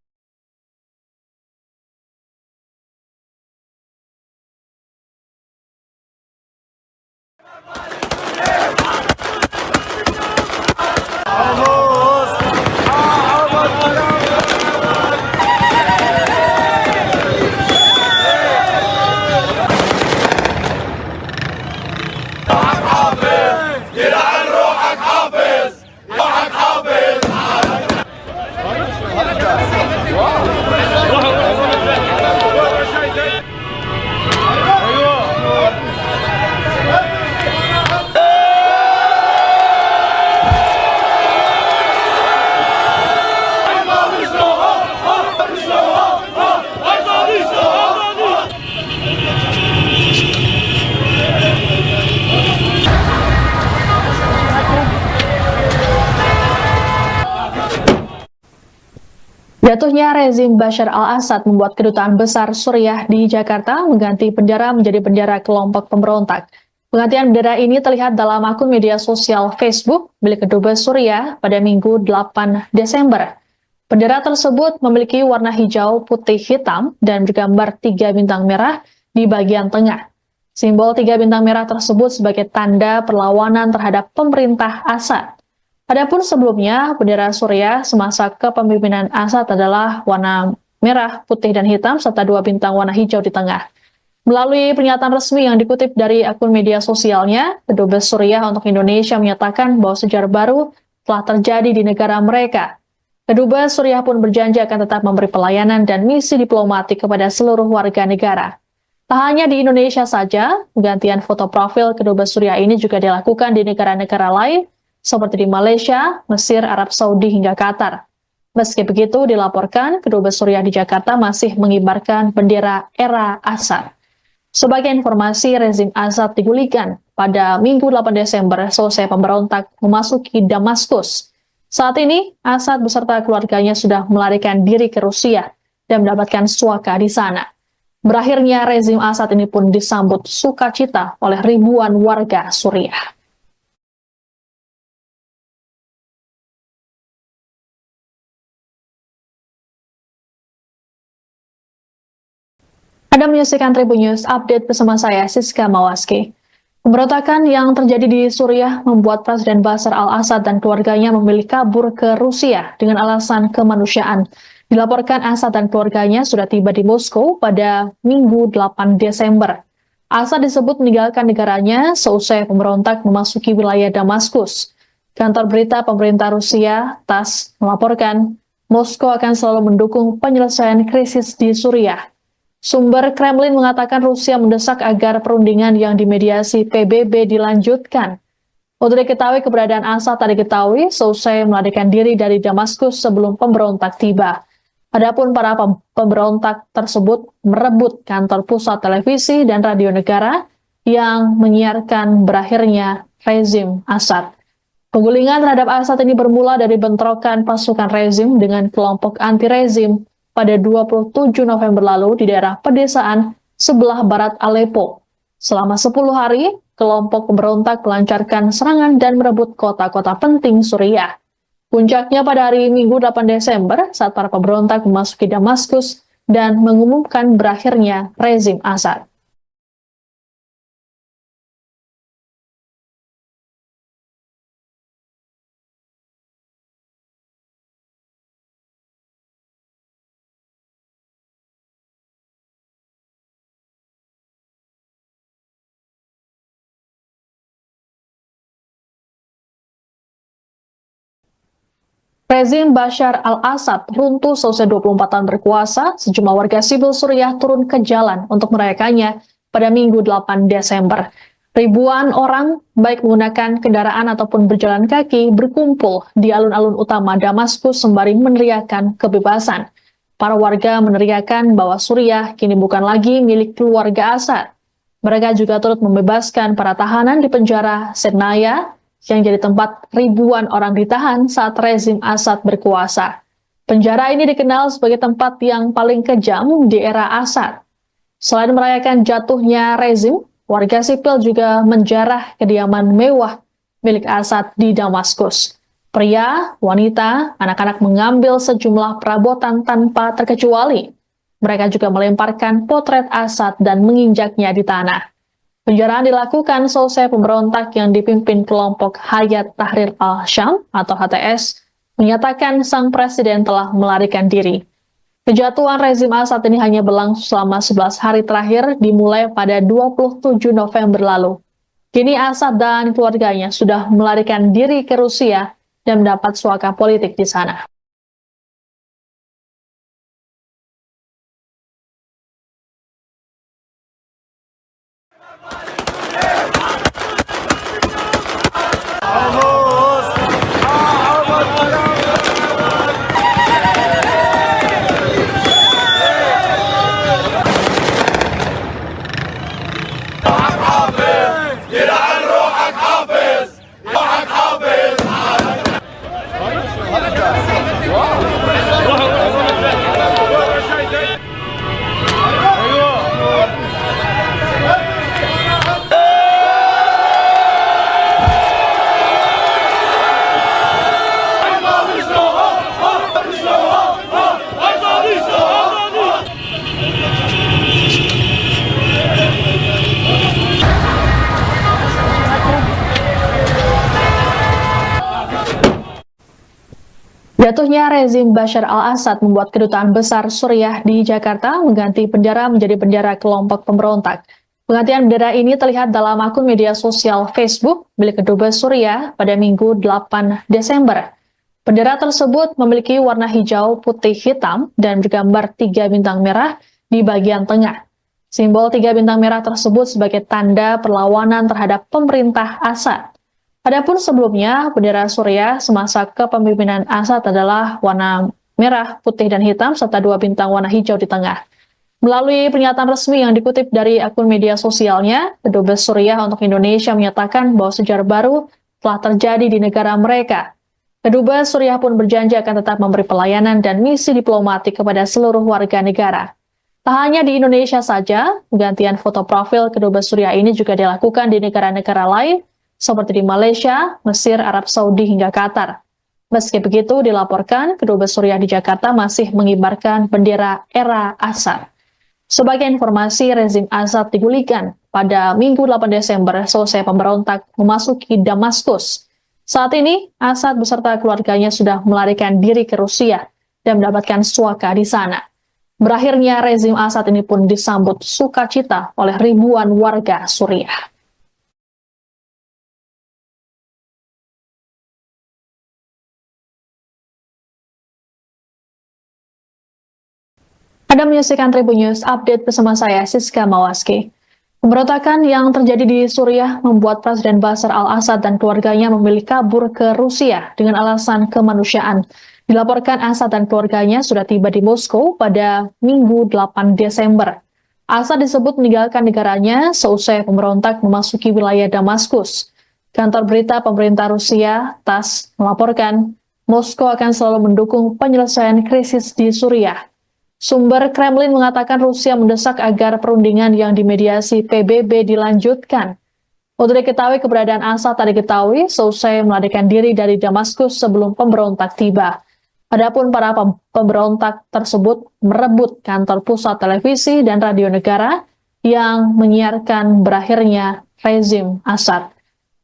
حافظ Jatuhnya rezim Bashar al-Assad membuat kedutaan besar Suriah di Jakarta mengganti bendera menjadi bendera kelompok pemberontak. Penggantian bendera ini terlihat dalam akun media sosial Facebook milik Kedubes Suriah pada Minggu 8 Desember. Bendera tersebut memiliki warna hijau, putih, hitam, dan bergambar 3 bintang merah di bagian tengah. Simbol 3 bintang merah tersebut sebagai tanda perlawanan terhadap pemerintah Assad. Adapun sebelumnya, bendera Suriah semasa kepemimpinan Assad adalah warna merah, putih, dan hitam, serta 2 bintang warna hijau di tengah. Melalui pernyataan resmi yang dikutip dari akun media sosialnya, Kedubes Suriah untuk Indonesia menyatakan bahwa sejarah baru telah terjadi di negara mereka. Kedubes Suriah pun berjanji akan tetap memberi pelayanan dan misi diplomatik kepada seluruh warga negara. Tak hanya di Indonesia saja, penggantian foto profil Kedubes Suriah ini juga dilakukan di negara-negara lain, seperti di Malaysia, Mesir, Arab Saudi, hingga Qatar. Meski begitu, dilaporkan Kedubes Suriah di Jakarta masih mengibarkan bendera era Assad. Sebagai informasi, rezim Assad digulingkan pada Minggu 8 Desember selesai pemberontak memasuki Damaskus. Saat ini, Assad beserta keluarganya sudah melarikan diri ke Rusia dan mendapatkan suaka di sana. Berakhirnya rezim Assad ini pun disambut sukacita oleh ribuan warga Suriah. Anda menyaksikan Tribun News Update bersama saya, Siska Mawaski. Pemberontakan yang terjadi di Suriah membuat Presiden Bashar al-Assad dan keluarganya memilih kabur ke Rusia dengan alasan kemanusiaan. Dilaporkan Assad dan keluarganya sudah tiba di Moskow pada Minggu 8 Desember. Assad disebut meninggalkan negaranya seusai pemberontak memasuki wilayah Damaskus. Kantor berita pemerintah Rusia, TASS, melaporkan Moskow akan selalu mendukung penyelesaian krisis di Suriah. Sumber Kremlin mengatakan Rusia mendesak agar perundingan yang dimediasi PBB dilanjutkan. Untuk diketahui, keberadaan Assad tak diketahui seusai melarikan diri dari Damaskus sebelum pemberontak tiba. Adapun para pemberontak tersebut merebut kantor pusat televisi dan radio negara yang menyiarkan berakhirnya rezim Assad. Penggulingan terhadap Assad ini bermula dari bentrokan pasukan rezim dengan kelompok anti-rezim pada 27 November lalu di daerah pedesaan sebelah barat Aleppo. Selama 10 hari, kelompok pemberontak melancarkan serangan dan merebut kota-kota penting Suriah. Puncaknya pada hari Minggu 8 Desember saat para pemberontak memasuki Damaskus dan mengumumkan berakhirnya rezim Assad. Rezim Bashar al-Assad runtuh selesai 24 tahun berkuasa, sejumlah warga sipil Suriah turun ke jalan untuk merayakannya pada Minggu 8 Desember. Ribuan orang, baik menggunakan kendaraan ataupun berjalan kaki, berkumpul di alun-alun utama Damaskus sembari meneriakan kebebasan. Para warga meneriakan bahwa Suriah kini bukan lagi milik keluarga Assad. Mereka juga turut membebaskan para tahanan di penjara Sednaya, yang jadi tempat ribuan orang ditahan saat rezim Assad berkuasa. Penjara ini dikenal sebagai tempat yang paling kejam di era Assad. Selain merayakan jatuhnya rezim, warga sipil juga menjarah kediaman mewah milik Assad di Damaskus. Pria, wanita, anak-anak mengambil sejumlah perabotan tanpa terkecuali. Mereka juga melemparkan potret Assad dan menginjaknya di tanah. Penjaraan dilakukan selesai pemberontak yang dipimpin kelompok Hayat Tahrir al-Syam atau HTS menyatakan sang presiden telah melarikan diri. Kejatuhan rezim Assad ini hanya berlangsung selama 11 hari terakhir dimulai pada 27 November lalu. Kini Assad dan keluarganya sudah melarikan diri ke Rusia dan mendapat suaka politik di sana. Jatuhnya rezim Bashar al-Assad membuat kedutaan besar Suriah di Jakarta mengganti bendera menjadi bendera kelompok pemberontak. Penggantian bendera ini terlihat dalam akun media sosial Facebook milik Kedubes Suriah pada Minggu 8 Desember. Bendera tersebut memiliki warna hijau, putih, hitam, dan bergambar 3 bintang merah di bagian tengah. Simbol 3 bintang merah tersebut sebagai tanda perlawanan terhadap pemerintah Assad. Adapun sebelumnya, bendera Suriah semasa kepemimpinan Assad adalah warna merah, putih, dan hitam, serta 2 bintang warna hijau di tengah. Melalui pernyataan resmi yang dikutip dari akun media sosialnya, Kedubes Suriah untuk Indonesia menyatakan bahwa sejarah baru telah terjadi di negara mereka. Kedubes Suriah pun berjanji akan tetap memberi pelayanan dan misi diplomatik kepada seluruh warga negara. Tak hanya di Indonesia saja, penggantian foto profil Kedubes Suriah ini juga dilakukan di negara-negara lain, seperti di Malaysia, Mesir, Arab Saudi, hingga Qatar. Meski begitu, dilaporkan Kedubes Suriah di Jakarta masih mengibarkan bendera era Assad. Sebagai informasi, rezim Assad digulingkan pada Minggu 8 Desember selesai pemberontak memasuki Damaskus. Saat ini, Assad beserta keluarganya sudah melarikan diri ke Rusia dan mendapatkan suaka di sana. Berakhirnya rezim Assad ini pun disambut sukacita oleh ribuan warga Suriah. Anda menyaksikan Tribun News Update bersama saya, Siska Mawaski. Pemberontakan yang terjadi di Suriah membuat Presiden Bashar al-Assad dan keluarganya memilih kabur ke Rusia dengan alasan kemanusiaan. Dilaporkan Assad dan keluarganya sudah tiba di Moskow pada Minggu 8 Desember. Assad disebut meninggalkan negaranya seusai pemberontak memasuki wilayah Damaskus. Kantor berita pemerintah Rusia, TASS, melaporkan Moskow akan selalu mendukung penyelesaian krisis di Suriah. Sumber Kremlin mengatakan Rusia mendesak agar perundingan yang dimediasi PBB dilanjutkan. Untuk diketahui, keberadaan Assad tak diketahui seusai melarikan diri dari Damaskus sebelum pemberontak tiba. Adapun para pemberontak tersebut merebut kantor pusat televisi dan radio negara yang menyiarkan berakhirnya rezim Assad.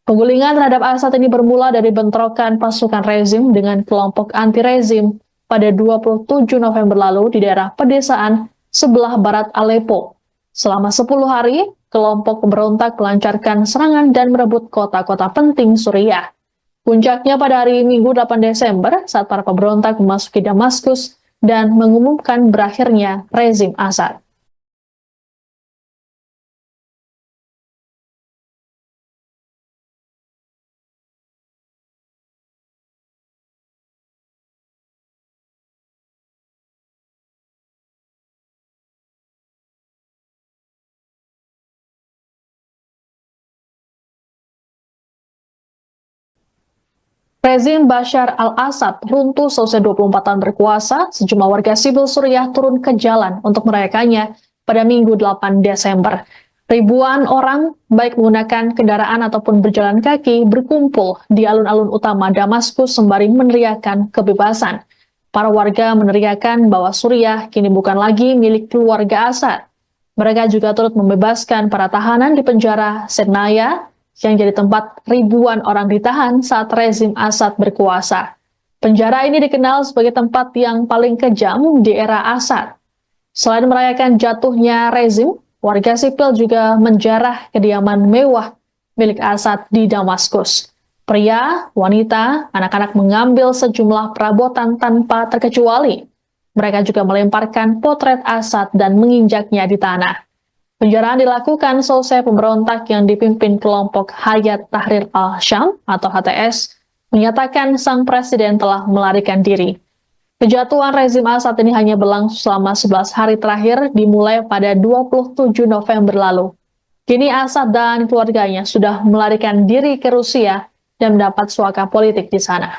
Penggulingan terhadap Assad ini bermula dari bentrokan pasukan rezim dengan kelompok anti-rezim pada 27 November lalu di daerah pedesaan sebelah barat Aleppo. Selama 10 hari, kelompok pemberontak melancarkan serangan dan merebut kota-kota penting Suriah. Puncaknya pada hari Minggu 8 Desember saat para pemberontak memasuki Damaskus dan mengumumkan berakhirnya rezim Assad. Rezim Bashar al-Assad runtuh selesai 24 tahun berkuasa, sejumlah warga sipil Suriah turun ke jalan untuk merayakannya pada Minggu 8 Desember. Ribuan orang, baik menggunakan kendaraan ataupun berjalan kaki, berkumpul di alun-alun utama Damaskus sembari meneriakan kebebasan. Para warga meneriakan bahwa Suriah kini bukan lagi milik keluarga Assad. Mereka juga turut membebaskan para tahanan di penjara Sednaya, yang jadi tempat ribuan orang ditahan saat rezim Assad berkuasa. Penjara ini dikenal sebagai tempat yang paling kejam di era Assad. Selain merayakan jatuhnya rezim, warga sipil juga menjarah kediaman mewah milik Assad di Damaskus. Pria, wanita, anak-anak mengambil sejumlah perabotan tanpa terkecuali. Mereka juga melemparkan potret Assad dan menginjaknya di tanah. Penjaraan dilakukan selesai pemberontak yang dipimpin kelompok Hayat Tahrir al-Syam atau HTS menyatakan sang presiden telah melarikan diri. Kejatuhan rezim Assad ini hanya berlangsung selama 11 hari terakhir dimulai pada 27 November lalu. Kini Assad dan keluarganya sudah melarikan diri ke Rusia dan mendapat suaka politik di sana.